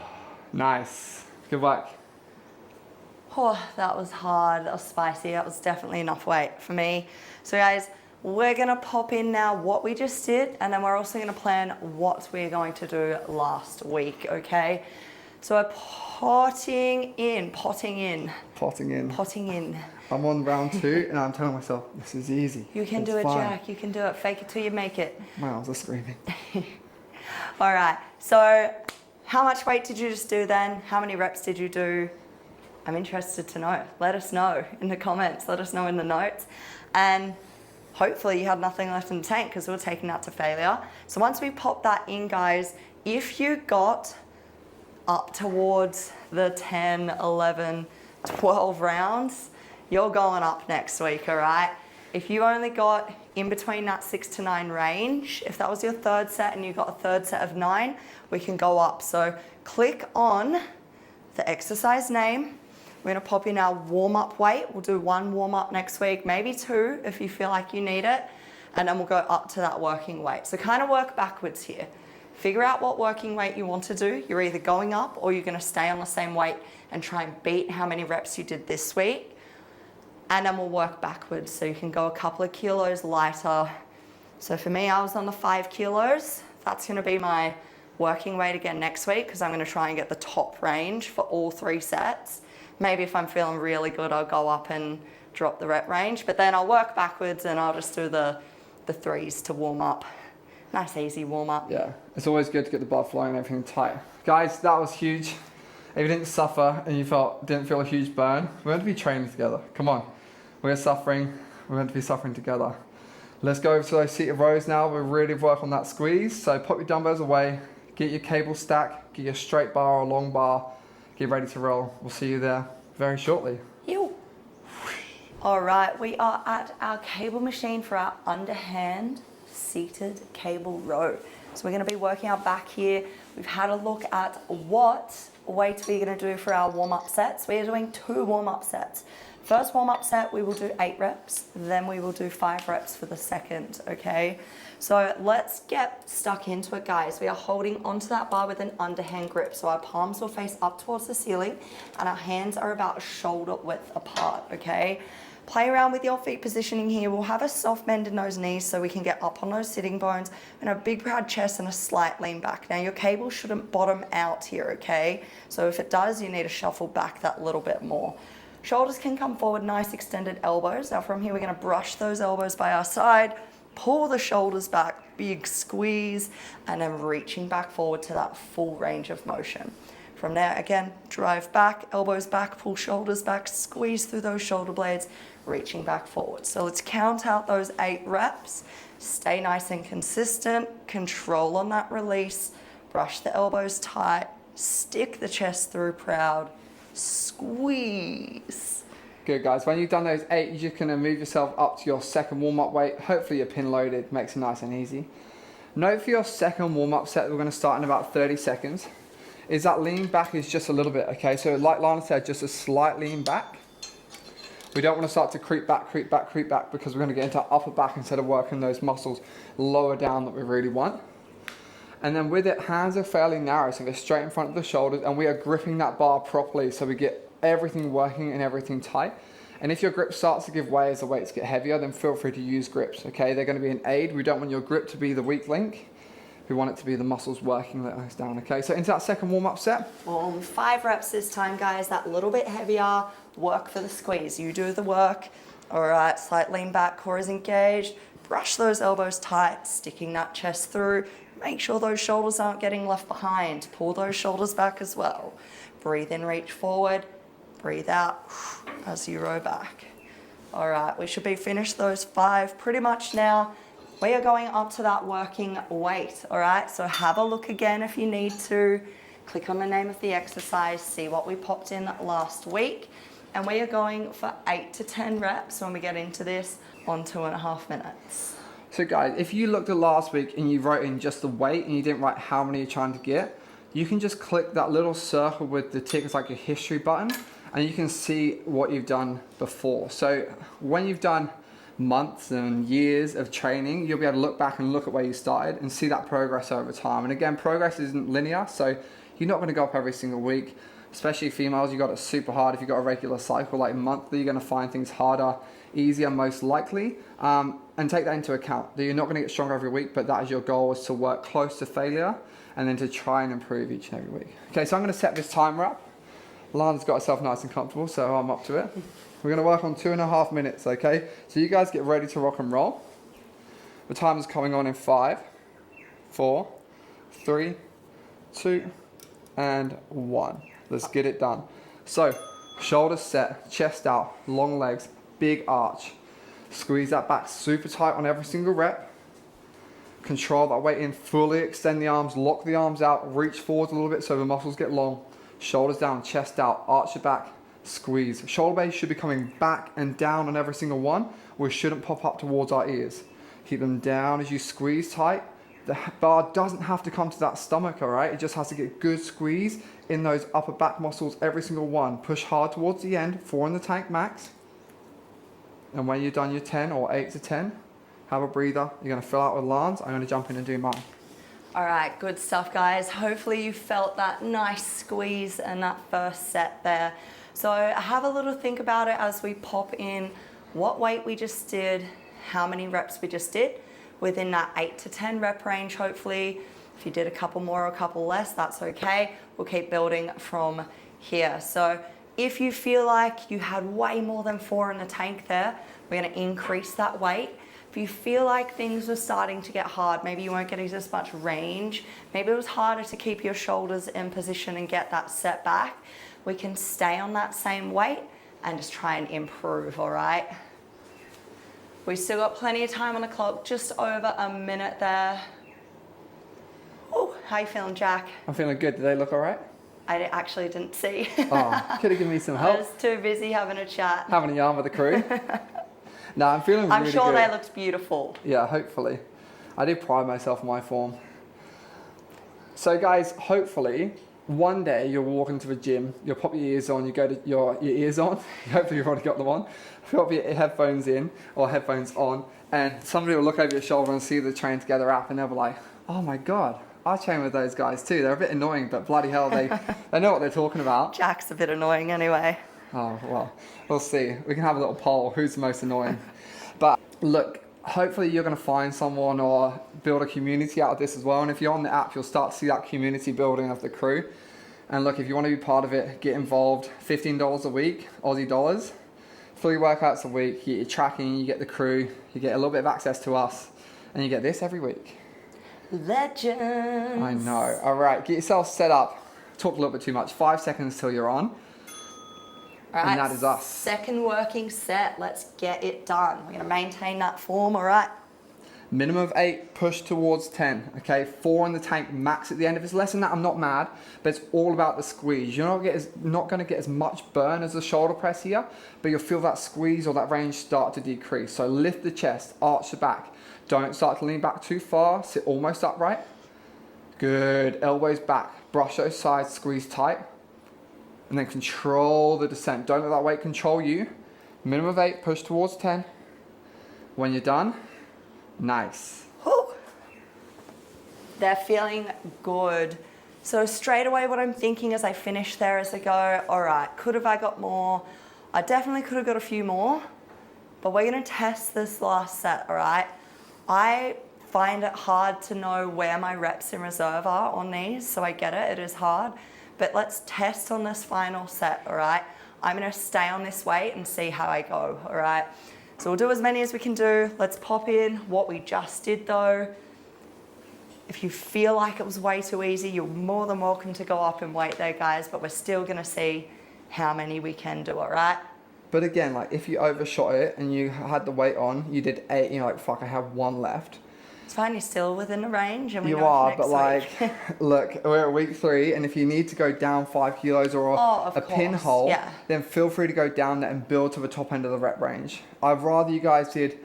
nice. Good work.
Oh, that was hard. That was spicy. That was definitely enough weight for me. So guys, we're gonna pop in now what we just did, and then we're also gonna plan what we're going to do last week, okay? So we're potting in.
I'm on round 2 and I'm telling myself, this is easy.
You can do it, Jack. You can do it. Fake it till you make it.
My arms are screaming.
All right. So how much weight did you just do then? How many reps did you do? I'm interested to know. Let us know in the comments. Let us know in the notes. And hopefully you had nothing left in the tank because we're taking that to failure. So once we pop that in, guys, if you got up towards the 10, 11, 12 rounds, you're going up next week, all right? If you only got in between that 6 to 9 range, if that was your third set and you got a third set of 9, we can go up. So click on the exercise name. We're gonna pop in our warm-up weight. We'll do 1 warm-up next week, maybe 2 if you feel like you need it, and then we'll go up to that working weight. So kind of work backwards here. Figure out what working weight you want to do. You're either going up or you're gonna stay on the same weight and try and beat how many reps you did this week. And then we'll work backwards. So you can go a couple of kilos lighter. So for me, I was on the 5 kilos. That's gonna be my working weight again next week because I'm gonna try and get the top range for all 3 sets. Maybe if I'm feeling really good, I'll go up and drop the rep range, but then I'll work backwards and I'll just do the 3s to warm up. Nice easy warm up.
Yeah, it's always good to get the blood flowing and everything tight. Guys, that was huge. If you didn't suffer and you didn't feel a huge burn, we're meant to be training together. Come on, we're suffering, we're meant to be suffering together. Let's go over to those seated rows now. We'll really work on that squeeze. So pop your dumbbells away, get your cable stack, get your straight bar or long bar, get ready to roll. We'll see you there very shortly.
Ew. All right, we are at our cable machine for our underhand seated cable row. So we're gonna be working our back here. We've had a look at what weight we're gonna do for our warm-up sets. We are doing 2 warm-up sets. First warm-up set, we will do 8 reps, then we will do 5 reps for the second, okay? So let's get stuck into it, guys. We are holding onto that bar with an underhand grip. So our palms will face up towards the ceiling and our hands are about shoulder width apart, okay? Play around with your feet positioning here. We'll have a soft bend in those knees so we can get up on those sitting bones and a big proud chest and a slight lean back. Now your cable shouldn't bottom out here, okay? So if it does, you need to shuffle back that little bit more. Shoulders can come forward, nice extended elbows. Now from here, we're gonna brush those elbows by our side, pull the shoulders back, big squeeze, and then reaching back forward to that full range of motion. From there, again, drive back, elbows back, pull shoulders back, squeeze through those shoulder blades, reaching back forward. So let's count out those 8 reps. Stay nice and consistent, control on that release, brush the elbows tight, stick the chest through proud, squeeze.
Good, guys. When you've done those 8, you're just gonna move yourself up to your second warm-up weight. Hopefully you're pin loaded, makes it nice and easy. Note for your second warm-up set, we're gonna start in about 30 seconds. Is that lean back is just a little bit, okay? So like Lana said, just a slight lean back. We don't want to start to creep back, because we're going to get into our upper back instead of working those muscles lower down that we really want. And then with it, hands are fairly narrow, so they're straight in front of the shoulders, and we are gripping that bar properly so we get everything working and everything tight. And if your grip starts to give way as the weights get heavier, then feel free to use grips, okay? They're going to be an aid. We don't want your grip to be the weak link. We want it to be the muscles working that goes down, okay? So into that second warm-up set.
5 reps this time, guys. That little bit heavier. Work for the squeeze. You do the work. All right, slight lean back, core is engaged. Brush those elbows tight, sticking that chest through. Make sure those shoulders aren't getting left behind. Pull those shoulders back as well. Breathe in, reach forward. Breathe out as you row back. All right, we should be finished those 5 pretty much now. We are going up to that working weight, all right? So have a look again if you need to. Click on the name of the exercise, see what we popped in last week. And we are going for 8 to 10 reps when we get into this on 2.5 minutes.
So guys, if you looked at last week and you wrote in just the weight and you didn't write how many you're trying to get, you can just click that little circle with the tick, it's like your history button, and you can see what you've done before. So when you've done months and years of training, you'll be able to look back and look at where you started and see that progress over time. And again, progress isn't linear, so you're not going to go up every single week, Especially females, you got it super hard. If you got a regular cycle, like monthly, you're gonna find things harder, easier, most likely. And take that into account, that you're not gonna get stronger every week, but that is your goal, is to work close to failure and then to try and improve each and every week. Okay, so I'm gonna set this timer up. Lana's got herself nice and comfortable, so I'm up to it. We're gonna work on 2.5 minutes, okay? So you guys get ready to rock and roll. The timer's coming on in 5, 4, 3, 2, and 1. Let's get it done. So, shoulders set, chest out, long legs, big arch. Squeeze that back super tight on every single rep. Control that weight in, fully extend the arms, lock the arms out, reach forward a little bit so the muscles get long. Shoulders down, chest out, arch your back, squeeze. Shoulder blades should be coming back and down on every single one. We shouldn't pop up towards our ears. Keep them down as you squeeze tight. The bar doesn't have to come to that stomach, all right? It just has to get good squeeze in those upper back muscles, every single one. Push hard towards the end, 4 in the tank max. And when you're done your 10 or 8 to 10, have a breather. You're gonna fill out with Lans. I'm gonna jump in and do mine.
All right, good stuff, guys. Hopefully you felt that nice squeeze in that first set there. So have a little think about it as we pop in what weight we just did, how many reps we just did, within that 8 to 10 rep range, hopefully. If you did a couple more or a couple less, that's okay. We'll keep building from here. So if you feel like you had way more than 4 in the tank there, we're gonna increase that weight. If you feel like things were starting to get hard, maybe you weren't getting as much range, maybe it was harder to keep your shoulders in position and get that set back, we can stay on that same weight and just try and improve, all right? We still got plenty of time on the clock, just over a minute there. Oh, how you feeling, Jack?
I'm feeling good. Do they look all right?
I actually didn't see.
Oh, could have given me some
I
help.
was too busy having a chat.
Having a yarn with the crew. No, I'm feeling really good.
I'm sure they looked beautiful.
Yeah, hopefully. I do pride myself on my form. So guys, hopefully, one day you'll walk into the gym, you'll pop your ears on, you go to your ears on, hopefully you've already got them on, pop your headphones in or headphones on, and somebody will look over your shoulder and see the Train Together app and they'll be like, oh my God, I train with those guys too. They're a bit annoying, but bloody hell, they know what they're talking about.
Jack's a bit annoying anyway.
Oh, well, we'll see. We can have a little poll, who's the most annoying. But look, hopefully you're going to find someone or build a community out of this as well. And if you're on the app, you'll start to see that community building of the crew. And look, if you want to be part of it, get involved. $15 a week, Aussie dollars. 3 workouts a week, you get your tracking, you get the crew, you get a little bit of access to us, and you get this every week.
Legends.
I know. All right, get yourself set up. Talk a little bit too much. 5 seconds till you're on.
All right,
and that is us.
Second working set. Let's get it done. We're going to maintain that form, all right?
Minimum of 8, push towards 10, okay? 4 in the tank, max at the end. If it's less than that, I'm not mad, but it's all about the squeeze. You're not going to get as much burn as the shoulder press here, but you'll feel that squeeze or that range start to decrease. So lift the chest, arch the back. Don't start to lean back too far, sit almost upright. Good, elbows back, brush those sides, squeeze tight. And then control the descent. Don't let that weight control you. Minimum of 8, push towards 10. When you're done, nice.
Whew. They're feeling good. So straight away what I'm thinking as I finish there is I go, all right, could have I got more? I definitely could have got a few more, but we're gonna test this last set, all right? I find it hard to know where my reps in reserve are on these, so I get it, it is hard. But let's test on this final set, all right? I'm gonna stay on this weight and see how I go, all right? So we'll do as many as we can do. Let's pop in what we just did though. If you feel like it was way too easy, you're more than welcome to go up in weight there, guys, but we're still gonna see how many we can do, all right?
But again, like if you overshot it and you had the weight on, you did 8, you're like, fuck, I have 1 left.
It's fine, you're still within the range and we
You
know
are,
for
but
next
like,
week.
look, we're at week 3, and if you need to go down 5 kilos or
Of
a
course,
pinhole,
yeah.
then feel free to go down there and build to the top end of the rep range. I'd rather you guys did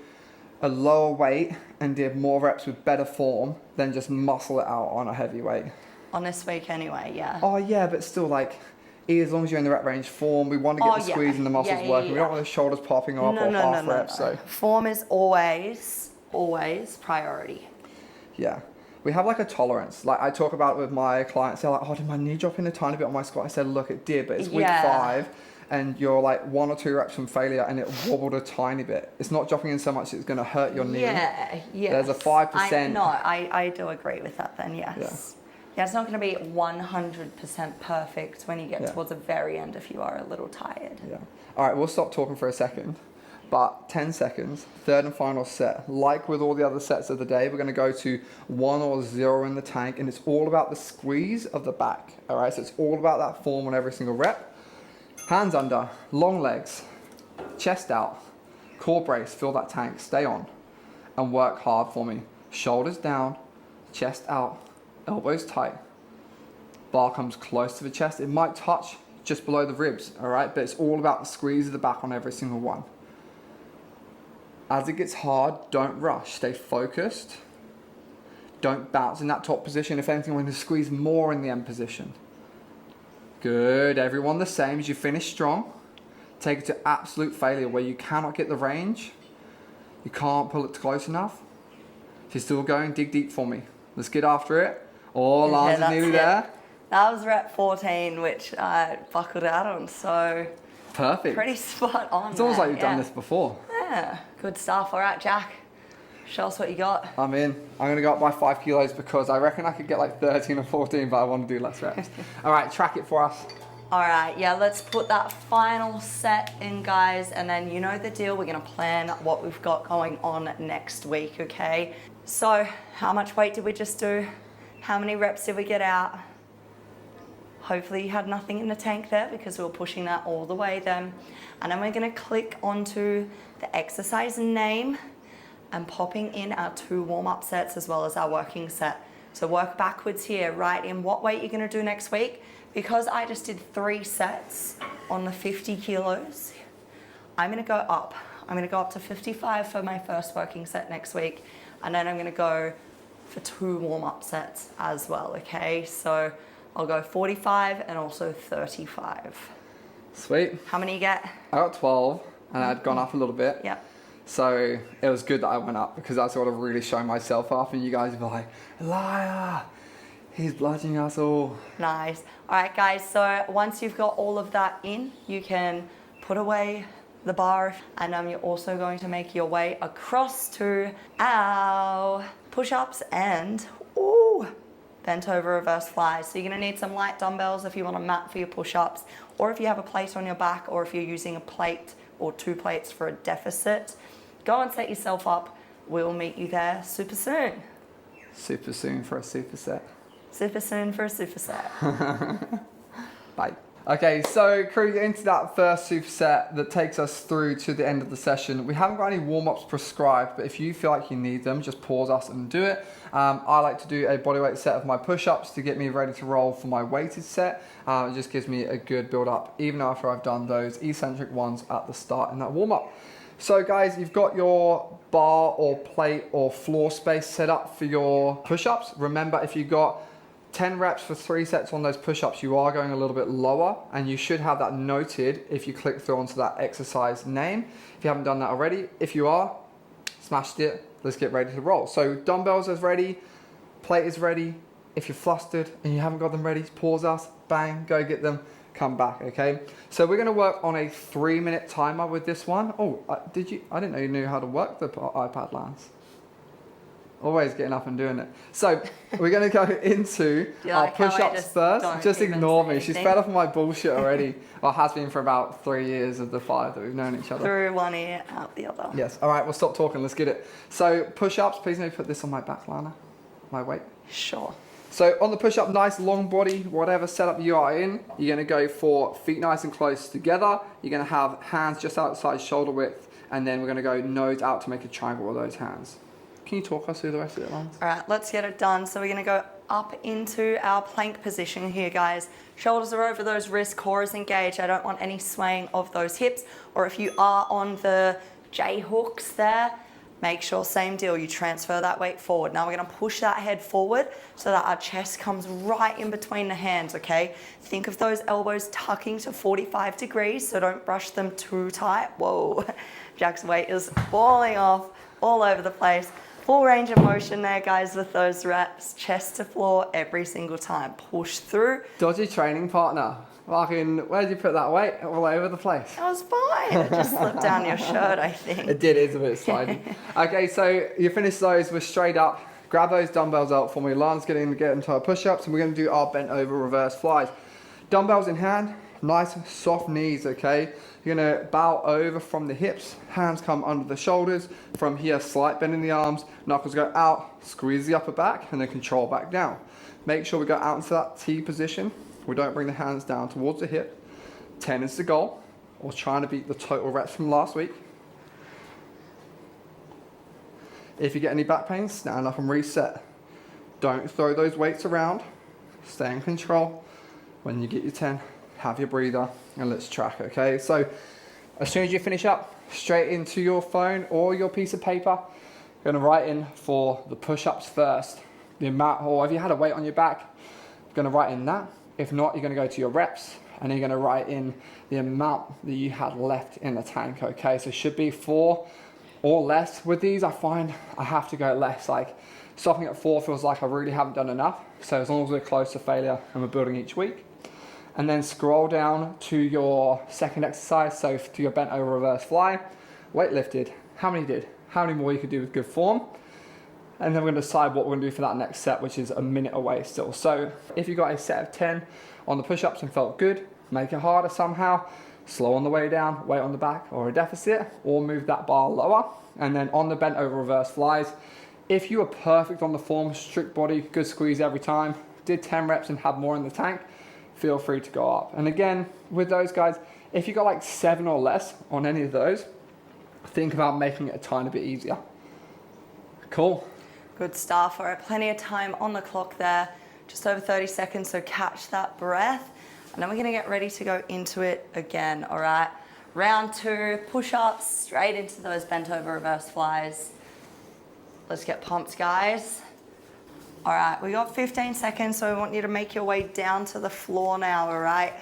a lower weight and did more reps with better form than just muscle it out on a heavy weight.
On this week anyway, yeah.
Oh yeah, but still like, as long as you're in the rep range form, we want to get the squeeze and the muscles working. We don't want the shoulders popping up or half reps. So
Form is always priority.
yeah. we have like a tolerance. Like I talk about it with my clients, they're like, oh, did my knee drop in a tiny bit on my squat? I said, look, it did, but it's week 5 and you're like 1 or 2 reps from failure and it wobbled a tiny bit. It's not dropping in so much it's going to hurt your knee.
Yeah, yes.
There's a 5%.
I do agree with that then, yes. Yeah, it's not going to be 100% perfect when you get towards the very end if you are a little tired.
Yeah. All right, we'll stop talking for a second. But 10 seconds, third and final set. Like with all the other sets of the day, we're going to go to 1 or 0 in the tank, and it's all about the squeeze of the back. All right, so it's all about that form on every single rep. Hands under, long legs, chest out, core brace, fill that tank, stay on, and work hard for me. Shoulders down, chest out, elbows tight. Bar comes close to the chest. It might touch just below the ribs, all right? But it's all about the squeeze of the back on every single one. As it gets hard, don't rush. Stay focused. Don't bounce in that top position. If anything, we're going to squeeze more in the end position. Good. Everyone the same. As you finish strong, take it to absolute failure where you cannot get the range. You can't pull it close enough. If you're still going, dig deep for me. Let's get after it. Oh, Lance is nearly there.
That was rep 14, which I buckled out on, so...
Perfect.
Pretty spot on.
It's almost like you've done this before.
Yeah, good stuff. All right, Jack, show us what you got.
I'm in. I'm going to go up by 5 kilos because I reckon I could get like 13 or 14, but I want to do less reps. All right, track it for us.
All right, yeah, let's put that final set in, guys, and then you know the deal. We're going to plan what we've got going on next week, okay? So, how much weight did we just do? How many reps did we get out? Hopefully you had nothing in the tank there because we were pushing that all the way then. And then we're going to click onto the exercise name and popping in our 2 warm-up sets as well as our working set. So work backwards here, write in what weight you're going to do next week. Because I just did 3 sets on the 50 kilos, I'm going to go up. I'm going to go up to 55 for my first working set next week. And then I'm going to go for 2 warm-up sets as well, okay? So I'll go 45 and also 35.
Sweet.
How many you get?
I got 12 and I'd gone up a little bit.
Yep.
So it was good that I went up because I sort of really showed myself off and you guys were like, liar, he's bludgeoning us all.
Nice. All right, guys, so once you've got all of that in, you can put away the bar and you're also going to make your way across to our push-ups and bent over reverse flies. So you're going to need some light dumbbells if you want a mat for your push-ups, or if you have a plate on your back, or if you're using a plate or 2 plates for a deficit. Go and set yourself up. We'll meet you there super soon.
Super soon for a superset.
Super soon for a superset.
Bye. Okay, so crew, into that first superset that takes us through to the end of the session. We haven't got any warm-ups prescribed, but if you feel like you need them, just pause us and do it. I like to do a bodyweight set of my push-ups to get me ready to roll for my weighted set. It just gives me a good build-up, even after I've done those eccentric ones at the start in that warm-up. So guys, you've got your bar or plate or floor space set up for your push-ups. Remember, if you got 10 reps for 3 sets on those push-ups, you are going a little bit lower, and you should have that noted if you click through onto that exercise name. If you haven't done that already, if you are, smashed it, let's get ready to roll. So dumbbells is ready, plate is ready. If you're flustered and you haven't got them ready, pause us, bang, go get them, come back, okay? So we're gonna work on a 3-minute timer with this one. Oh, I didn't know you knew how to work the iPad, Lance. Always getting up and doing it. So we're going to go into our push-ups first. Just ignore me. She's fed up on my bullshit already. Well, has been for about 3 years of the 5 that we've known each other.
Through one ear, out the other.
Yes. All right, we'll stop talking. Let's get it. So push-ups. Please let me put this on my back, Lana. My weight.
Sure.
So on the push-up, nice long body, whatever setup you are in, you're going to go for feet nice and close together. You're going to have hands just outside shoulder width, and then we're going to go nose out to make a triangle with those hands. Can you talk us through the rest of it, Lance?
All right, let's get it done. So we're going to go up into our plank position here, guys. Shoulders are over those wrists, core is engaged. I don't want any swaying of those hips. Or if you are on the J hooks there, make sure, same deal, you transfer that weight forward. Now we're going to push that head forward so that our chest comes right in between the hands, okay? Think of those elbows tucking to 45 degrees, so don't brush them too tight. Whoa, Jack's weight is falling off all over the place. Full range of motion there, guys, with those reps. Chest to floor every single time. Push through.
Dodgy training partner. Fucking, where'd you put that weight? All over the place.
That was fine. It just slipped down your shirt, I think.
It did, it's a bit slidey. Okay, so you finish those, we're straight up. Grab those dumbbells out for me. Lana's getting to get into our push-ups, and we're gonna do our bent over reverse flies. Dumbbells in hand, nice soft knees, okay? You're gonna bow over from the hips, hands come under the shoulders. From here, slight bend in the arms, knuckles go out, squeeze the upper back, and then control back down. Make sure we go out into that T position. We don't bring the hands down towards the hip. 10 is the goal. We're trying to beat the total reps from last week. If you get any back pain, stand up and reset. Don't throw those weights around. Stay in control. When you get your 10, have your breather, and let's track, okay? So as soon as you finish up, straight into your phone or your piece of paper, you're gonna write in for the push-ups first. The amount, or if you had a weight on your back, you're gonna write in that. If not, you're gonna go to your reps, and you're gonna write in the amount that you had left in the tank, okay? So it should be 4 or less. With these, I find I have to go less. Like, stopping at 4 feels like I really haven't done enough. So as long as we're close to failure and we're building each week. And then scroll down to your second exercise, so to your bent over reverse fly. Weight lifted, how many did? How many more you could do with good form? And then we're gonna decide what we're gonna do for that next set, which is a minute away still. So if you got a set of 10 on the push-ups and felt good, make it harder somehow, slow on the way down, weight on the back or a deficit, or move that bar lower. And then on the bent over reverse flies, if you were perfect on the form, strict body, good squeeze every time, did 10 reps and had more in the tank, feel free to go up. And again, with those guys, if you got like 7 or less on any of those, think about making it a tiny bit easier. Cool.
Good stuff. All right, plenty of time on the clock there. Just over 30 seconds, so catch that breath. And then we're gonna get ready to go into it again, all right? Round 2, push-ups, straight into those bent over reverse flies. Let's get pumped, guys. All right, we got 15 seconds, so we want you to make your way down to the floor now, all right?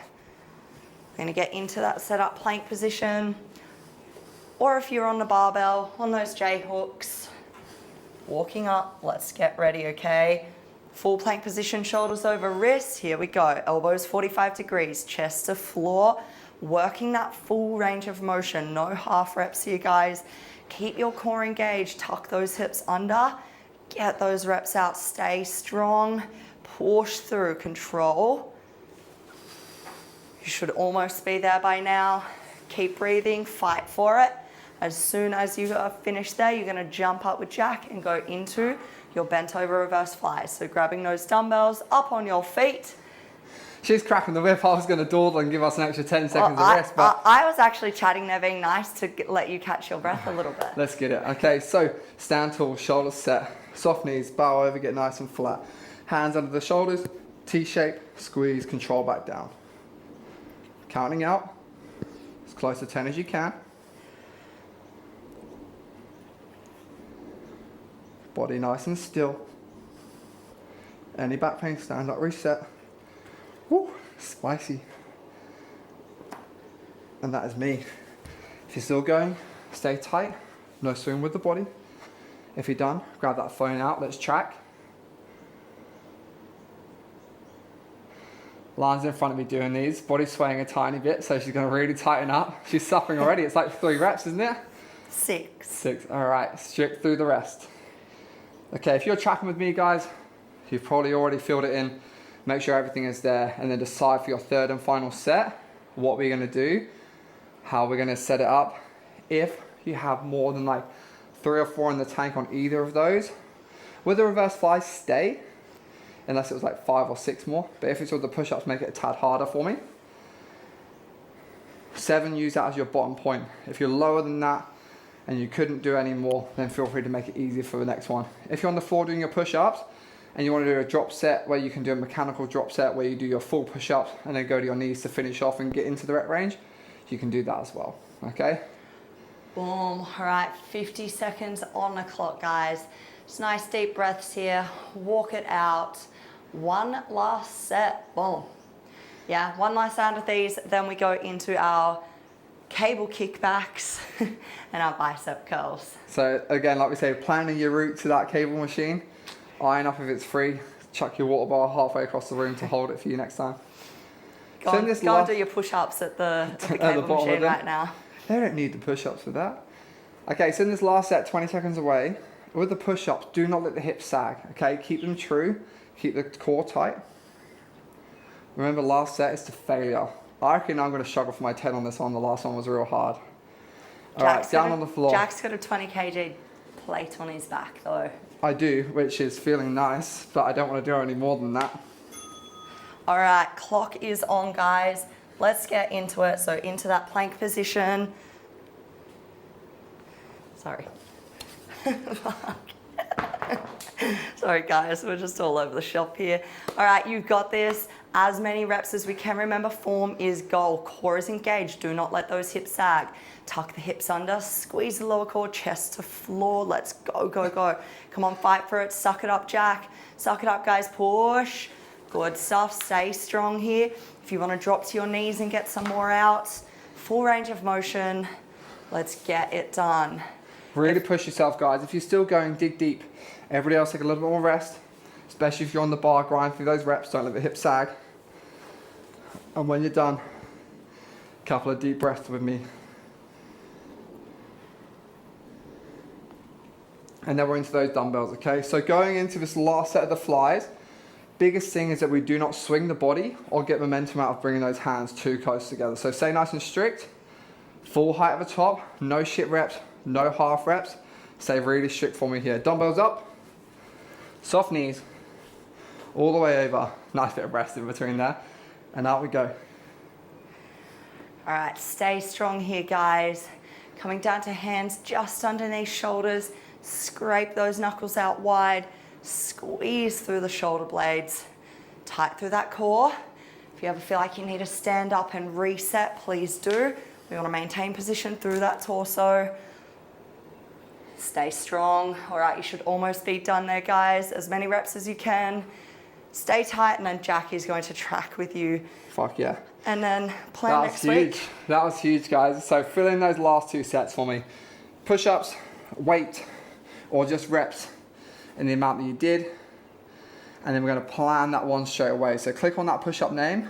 We're gonna get into that set-up plank position. Or if you're on the barbell, on those J-hooks, walking up, let's get ready, okay? Full plank position, shoulders over wrists. Here we go. Elbows 45 degrees, chest to floor. Working that full range of motion. No half reps here, guys. Keep your core engaged. Tuck those hips under. Get those reps out. Stay strong. Push through. Control. You should almost be there by now. Keep breathing. Fight for it. As soon as you are finished there, you're going to jump up with Jack and go into your bent over reverse flies. So grabbing those dumbbells up on your feet.
She's cracking the whip. I was going to dawdle and give us an extra 10 seconds of rest. But
I was actually chatting there, being nice to let you catch your breath a little bit.
Let's get it. Okay, so stand tall, shoulders set, soft knees, bow over, get nice and flat. Hands under the shoulders, T-shape, squeeze, control back down. Counting out, as close to 10 as you can. Body nice and still. Any back pain, stand up, reset. Woo, spicy. And that is me. If you're still going, stay tight. No swing with the body. If you're done, grab that phone out, let's track. Lana's in front of me doing these, body swaying a tiny bit, so she's gonna really tighten up. She's suffering already, it's like 3 reps, isn't it?
6.
All right, strict through the rest. Okay, if you're tracking with me, guys, you've probably already filled it in. Make sure everything is there, and then decide for your 3rd and final set, what we're gonna do, how we're gonna set it up. If you have more than like 3 or 4 in the tank on either of those, with the reverse flies, stay, unless it was like 5 or 6 more. But if it's with the push-ups, make it a tad harder for me. 7, use that as your bottom point. If you're lower than that, and you couldn't do any more, then feel free to make it easier for the next one. If you're on the floor doing your push-ups, and you want to do a drop set where you can do a mechanical drop set where you do your full push-ups and then go to your knees to finish off and get into the rep range, you can do that as well, okay?
Boom. All right, 50 seconds on the clock, guys. Just nice deep breaths here. Walk it out. One last set. Boom. Yeah, one last round of these, then we go into our cable kickbacks, and our bicep curls.
So again, like we say, planning your route to that cable machine. Iron up if it's free. Chuck your water bar halfway across the room to hold it for you next time.
Go and do your push-ups at the cable machine right now.
They don't need the push-ups for that. Okay, so in this last set, 20 seconds away, with the push-ups, do not let the hips sag, okay? Keep them true, keep the core tight. Remember, last set is to failure. I reckon I'm going to struggle for my 10 on this one. The last one was real hard. All right, down on the floor.
Jack's got a 20 kg plate on his back though.
I do, which is feeling nice, but I don't want to do any more than that.
All right, clock is on, guys. Let's get into it. So into that plank position. Sorry. Sorry guys, we're just all over the shop here. All right, you've got this. As many reps as we can. Remember, form is goal. Core is engaged. Do not let those hips sag. Tuck the hips under, squeeze the lower core, chest to floor. Let's go, go, go. Come on, fight for it. Suck it up, Jack. Suck it up, guys. Push. Good stuff. Stay strong here. If you want to drop to your knees and get some more out, full range of motion. Let's get it done.
Really push yourself, guys. If you're still going, dig deep. Everybody else take a little bit more rest, especially if you're on the bar, grind through those reps. Don't let the hips sag. And when you're done, a couple of deep breaths with me. And then we're into those dumbbells, okay? So going into this last set of the flies, biggest thing is that we do not swing the body or get momentum out of bringing those hands too close together. So stay nice and strict, full height at the top, no shit reps, no half reps. Stay really strict for me here. Dumbbells up, soft knees, all the way over. Nice bit of rest in between there. And out we go.
All right, stay strong here, guys. Coming down to hands just underneath shoulders. Scrape those knuckles out wide. Squeeze through the shoulder blades. Tight through that core. If you ever feel like you need to stand up and reset, please do. We want to maintain position through that torso. Stay strong. All right, you should almost be done there, guys. As many reps as you can. Stay tight, and then Jack is going to track with you.
Fuck yeah.
And then plan next week.
That was huge, guys. So fill in those last two sets for me. Push-ups, weight, or just reps in the amount that you did. And then we're going to plan that one straight away. So click on that push-up name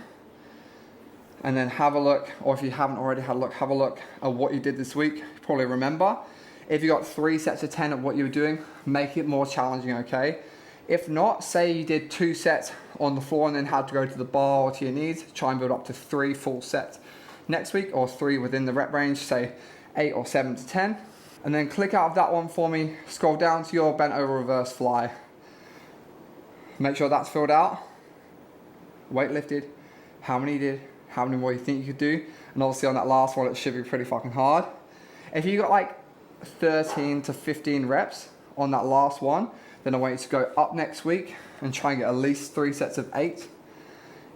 and then have a look, or if you haven't already had a look, have a look at what you did this week. You probably remember. If you got 3 sets of 10 of what you were doing, make it more challenging, okay? If not, say you did 2 sets on the floor and then had to go to the bar or to your knees, try and build up to 3 full sets next week, or 3 within the rep range, say 8 or 7 to 10. And then click out of that one for me, scroll down to your bent over reverse fly. Make sure that's filled out. Weight lifted, how many you did, how many more you think you could do, and obviously on that last one it should be pretty fucking hard. If you got like 13 to 15 reps on that last one, then I want you to go up next week and try and get at least 3 sets of 8.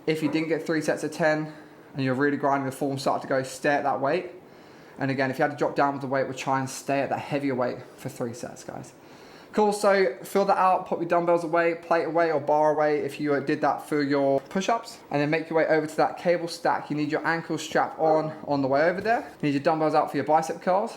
If you didn't get 3 sets of 10 and you're really grinding the form, start to go, stay at that weight. And again, if you had to drop down with the weight, we'll try and stay at that heavier weight for 3 sets, guys. Cool, so fill that out, put your dumbbells away, plate away or bar away if you did that for your push-ups. And then make your way over to that cable stack. You need your ankle strap on the way over there. You need your dumbbells out for your bicep curls.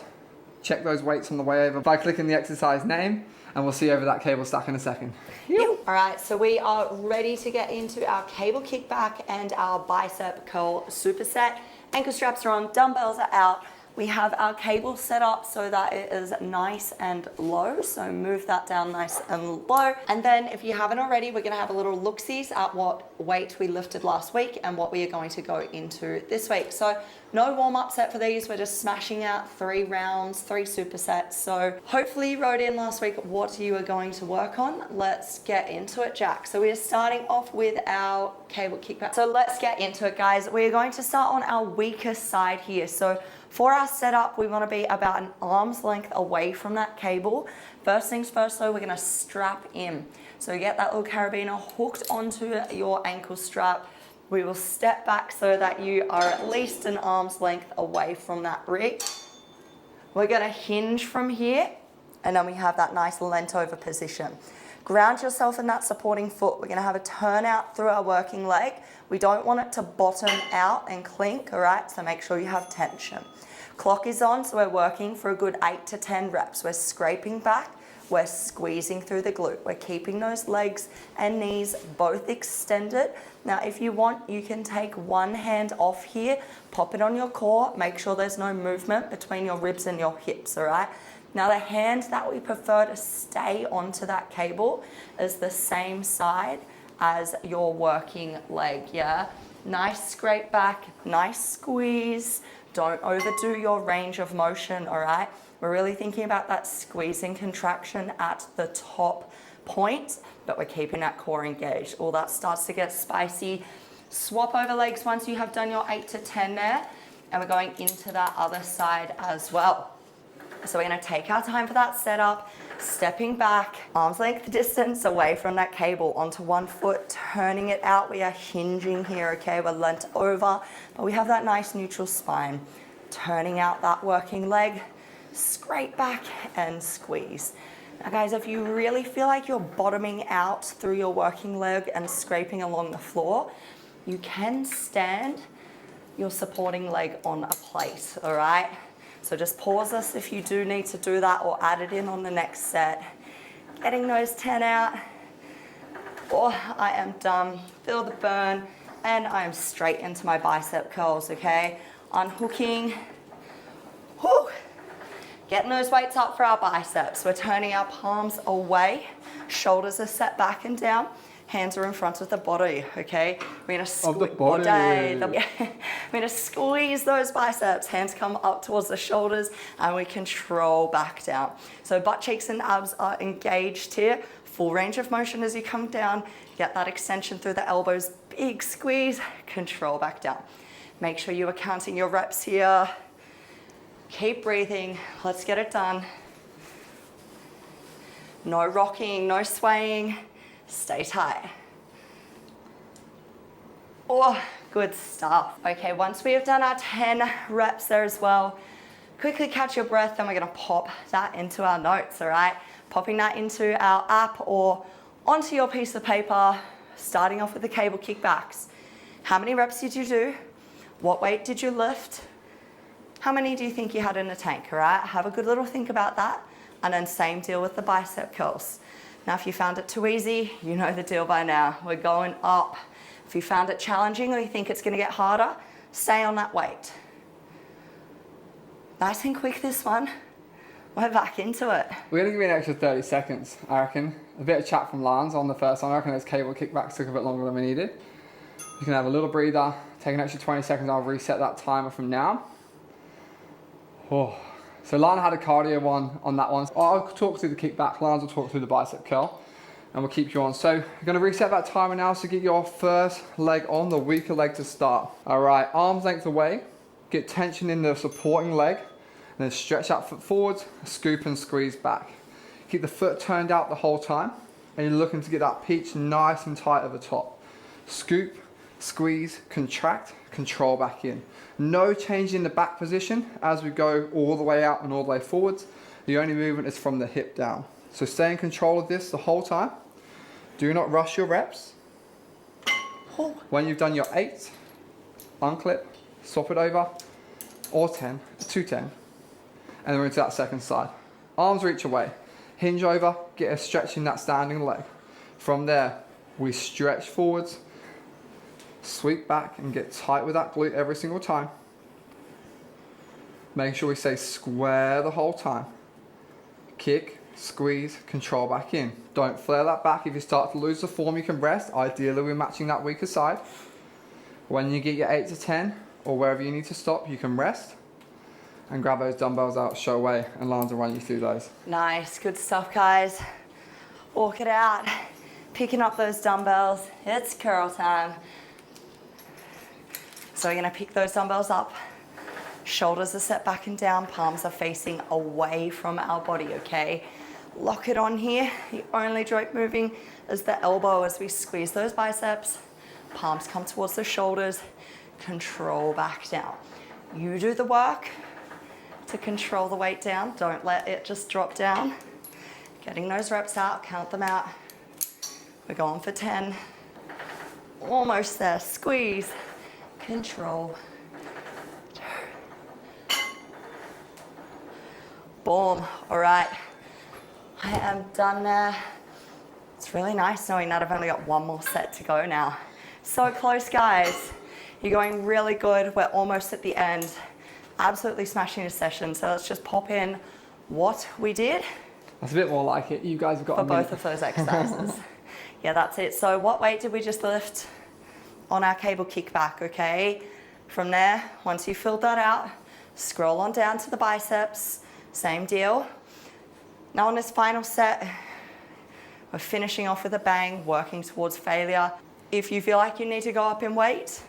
Check those weights on the way over by clicking the exercise name, and we'll see you over that cable stack in a second.
Yep. All right, so we are ready to get into our cable kickback and our bicep curl superset. Ankle straps are on, dumbbells are out. We have our cable set up so that it is nice and low. So move that down nice and low. And then if you haven't already, we're gonna have a little look-sees at what weight we lifted last week and what we are going to go into this week. So no warm-up set for these. We're just smashing out 3 rounds, 3 supersets. So hopefully you wrote in last week what you are going to work on. Let's get into it, Jack. So we are starting off with our cable kickback. So let's get into it, guys. We're going to start on our weakest side here. So for our setup, we want to be about an arm's length away from that cable. First things first though, we're going to strap in. So get that little carabiner hooked onto your ankle strap. We will step back so that you are at least an arm's length away from that rig. We're going to hinge from here, and then we have that nice leant over position. Ground yourself in that supporting foot. We're going to have a turn out through our working leg. We don't want it to bottom out and clink, all right? So make sure you have tension. Clock is on, so we're working for a good 8 to 10 reps. We're scraping back, we're squeezing through the glute. We're keeping those legs and knees both extended. Now, if you want, you can take one hand off here, pop it on your core, make sure there's no movement between your ribs and your hips, all right? Now, the hand that we prefer to stay onto that cable is the same side as your working leg, yeah? Nice scrape back, nice squeeze. Don't overdo your range of motion, all right? We're really thinking about that squeezing contraction at the top point, but we're keeping that core engaged. All that starts to get spicy. Swap over legs once you have done your 8 to 10 there, and we're going into that other side as well. So we're gonna take our time for that setup, stepping back, arm's length distance away from that cable onto one foot, turning it out. We are hinging here, okay? We're leant over, but we have that nice neutral spine. Turning out that working leg, scrape back and squeeze. Now guys, if you really feel like you're bottoming out through your working leg and scraping along the floor, you can stand your supporting leg on a plate, all right? So just pause this if you do need to do that, or add it in on the next set. Getting those 10 out. Or I am done. Feel the burn, and I am straight into my bicep curls, okay? Unhooking. Whew. Getting those weights up for our biceps. We're turning our palms away. Shoulders are set back and down. Hands are in front of the body, okay? We're gonna squeeze we're gonna squeeze those biceps. Hands come up towards the shoulders, and we control back down. So butt cheeks and abs are engaged here. Full range of motion as you come down. Get that extension through the elbows. Big squeeze, control back down. Make sure you are counting your reps here. Keep breathing, let's get it done. No rocking, no swaying. Stay tight. Oh, good stuff. Okay, once we have done our 10 reps there as well, quickly catch your breath, and we're gonna pop that into our notes, all right? Popping that into our app or onto your piece of paper, starting off with the cable kickbacks. How many reps did you do? What weight did you lift? How many do you think you had in the tank, all right? Have a good little think about that. And then same deal with the bicep curls. Now, if you found it too easy, you know the deal by now. We're going up. If you found it challenging or you think it's gonna get harder, stay on that weight. Nice and quick, this one. We're back into it.
We're gonna give you an extra 30 seconds, I reckon. A bit of chat from Lance on the first one. I reckon those cable kickbacks took a bit longer than we needed. You can have a little breather, take an extra 20 seconds. I'll reset that timer from now. Oh. So Lana had a cardio one on that one. I'll talk through the kickback, Lana will talk through the bicep curl, and we'll keep you on. So we're gonna reset that timer now, so get your first leg on, the weaker leg to start. All right, arms length away, get tension in the supporting leg, and then stretch that foot forwards, scoop and squeeze back. Keep the foot turned out the whole time, and you're looking to get that peach nice and tight at the top. Scoop, squeeze, contract, control back in. No change in the back position as we go all the way out and all the way forwards. The only movement is from the hip down. So stay in control of this the whole time. Do not rush your reps. When you've done your 8, unclip, swap it over, or 10, 210, and then we're into that second side. Arms reach away, hinge over, get a stretch in that standing leg. From there, we stretch forwards, sweep back and get tight with that glute every single time. Making sure we stay square the whole time. Kick, squeeze, control back in. Don't flare that back. If you start to lose the form, you can rest. Ideally, we're matching that weaker side. When you get your 8 to 10 or wherever you need to stop, you can rest and grab those dumbbells out, show away, and Lana will run you through those.
Nice, good stuff, guys. Walk it out. Picking up those dumbbells. It's curl time. So we're gonna pick those dumbbells up. Shoulders are set back and down, palms are facing away from our body, okay? Lock it on here. The only joint moving is the elbow as we squeeze those biceps. Palms come towards the shoulders. Control back down. You do the work to control the weight down. Don't let it just drop down. Getting those reps out, count them out. We're going for 10. Almost there, squeeze. Control. Boom. All right. I am done there. It's really nice knowing that I've only got one more set to go now. So close, guys. You're going really good. We're almost at the end. Absolutely smashing a session. So let's just pop in what we did.
That's a bit more like it. You guys have got
for both of those exercises. Yeah, that's it. So what weight did we just lift on our cable kickback, okay? From there, once you filled that out, scroll on down to the biceps. Same deal. Now on this final set, we're finishing off with a bang, working towards failure. If you feel like you need to go up in weight,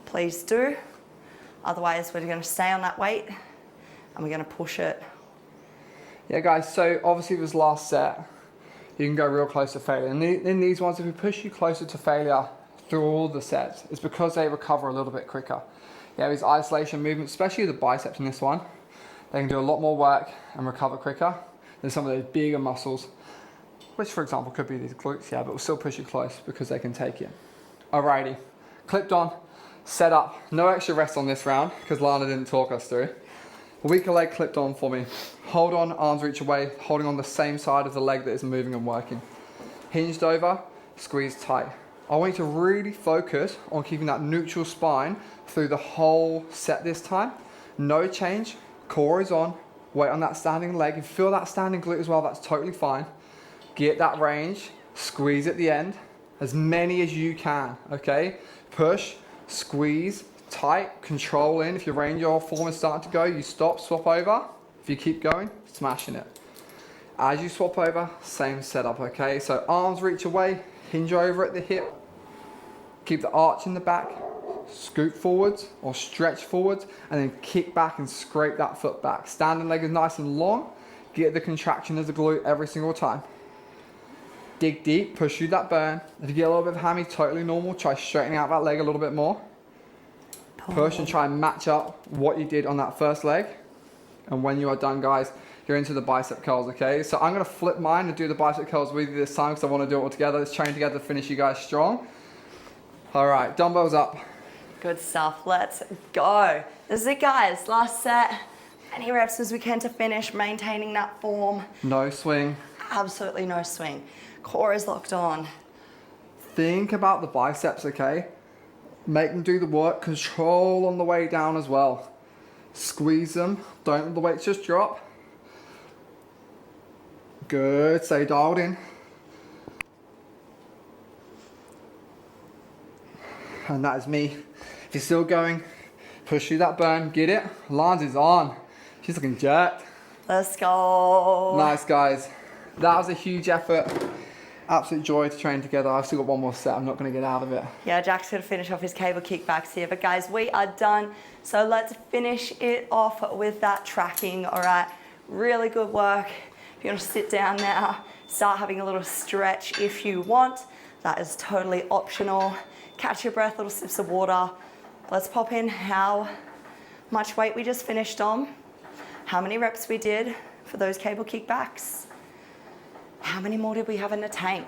please do. Otherwise, we're going to stay on that weight and we're going to push it.
Yeah, guys, so obviously this last set, you can go real close to failure. And in these ones, if we push you closer to failure through all the sets, it's because they recover a little bit quicker. Yeah, these isolation movements, especially the biceps in this one, they can do a lot more work and recover quicker than some of those bigger muscles, which for example could be these glutes, yeah, but we'll still push you close because they can take it. Alrighty, clipped on, set up, no extra rest on this round because Lana didn't talk us through. Weaker leg clipped on for me. Hold on, arms reach away, holding on the same side of the leg that is moving and working. Hinged over, squeeze tight. I want you to really focus on keeping that neutral spine through the whole set this time. No change, core is on, weight on that standing leg. If you feel that standing glute as well, that's totally fine. Get that range, squeeze at the end, as many as you can, okay? Push, squeeze, tight, control in. If your range of form is starting to go, you stop, swap over. If you keep going, smashing it. As you swap over, same setup, okay? So arms reach away, hinge over at the hip. Keep the arch in the back, scoot forwards or stretch forwards, and then kick back and scrape that foot back. Standing leg is nice and long. Get the contraction of the glute every single time. Dig deep, push through that burn. If you get a little bit of hammy, totally normal. Try straightening out that leg a little bit more. Push and try and match up what you did on that first leg. And when you are done, guys, you're into the bicep curls, okay? So I'm gonna flip mine and do the bicep curls with you this time because I wanna do it all together. Let's train together to finish you guys strong. All right, dumbbells up.
Good stuff, let's go. This is it, guys, last set. Any reps as we can to finish, maintaining that form.
No swing.
Absolutely no swing. Core is locked on.
Think about the biceps, okay? Make them do the work, control on the way down as well. Squeeze them, don't let the weights just drop. Good, stay dialed in. And that is me. If you're still going, push through that burn, get it. Lance is on. She's looking jacked.
Let's go.
Nice, guys. That was a huge effort. Absolute joy to train together. I've still got one more set. I'm not going to get out of it.
Yeah, Jack's going to finish off his cable kickbacks here. But guys, we are done. So let's finish it off with that tracking. All right. Really good work. If you want to sit down now, start having a little stretch if you want. That is totally optional. Catch your breath, little sips of water. Let's pop in how much weight we just finished on, how many reps we did for those cable kickbacks, how many more did we have in the tank.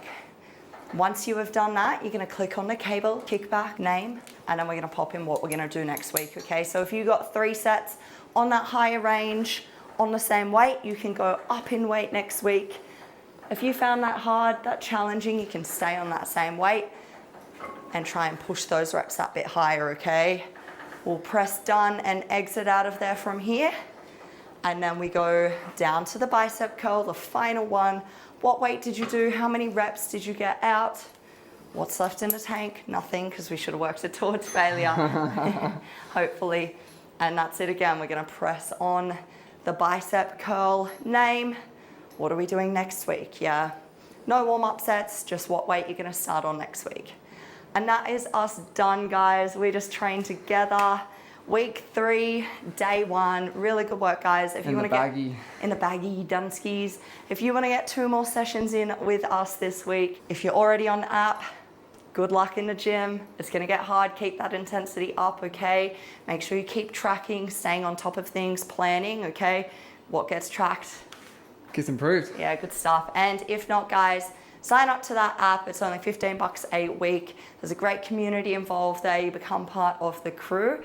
Once you have done that, you're gonna click on the cable kickback name, and then we're gonna pop in what we're gonna do next week, okay? So if you got 3 sets on that higher range, on the same weight, you can go up in weight next week. If you found that hard, that challenging, you can stay on that same weight and try and push those reps that bit higher, okay? We'll press done and exit out of there from here. And then we go down to the bicep curl, the final one. What weight did you do? How many reps did you get out? What's left in the tank? Nothing, because we should have worked it towards failure, hopefully. And that's it again. We're gonna press on the bicep curl name. What are we doing next week? Yeah, no warm-up sets, just what weight you're gonna start on next week. And that is us done, guys. We just trained together. Week 3, day 1. Really good work, guys. If you want to get in the baggy Dunskies, if you want to get 2 more sessions in with us this week, if you're already on the app, good luck in the gym. It's going to get hard. Keep that intensity up, okay? Make sure you keep tracking, staying on top of things, planning, okay? What gets tracked
gets improved.
Yeah, good stuff. And if not, guys, sign up to that app. It's only $15 a week. There's a great community involved there. You become part of the crew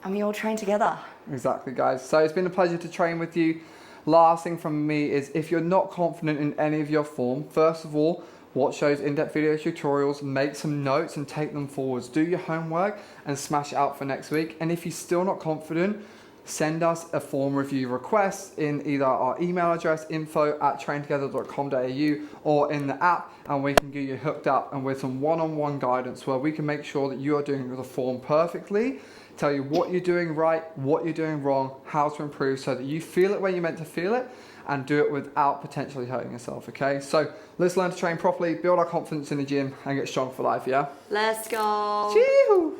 and we all train together.
Exactly, guys. So it's been a pleasure to train with you. Last thing from me is if you're not confident in any of your form, first of all, watch those in-depth video tutorials, make some notes and take them forwards. Do your homework and smash it out for next week. And if you're still not confident, send us a form review request in either our email address, info@traintogether.com.au, or in the app, and we can get you hooked up and with some one-on-one guidance where we can make sure that you are doing the form perfectly, tell you what you're doing right, what you're doing wrong, how to improve so that you feel it when you're meant to feel it and do it without potentially hurting yourself, okay? So let's learn to train properly, build our confidence in the gym and get strong for life, yeah?
Let's go.
Chee-hoo.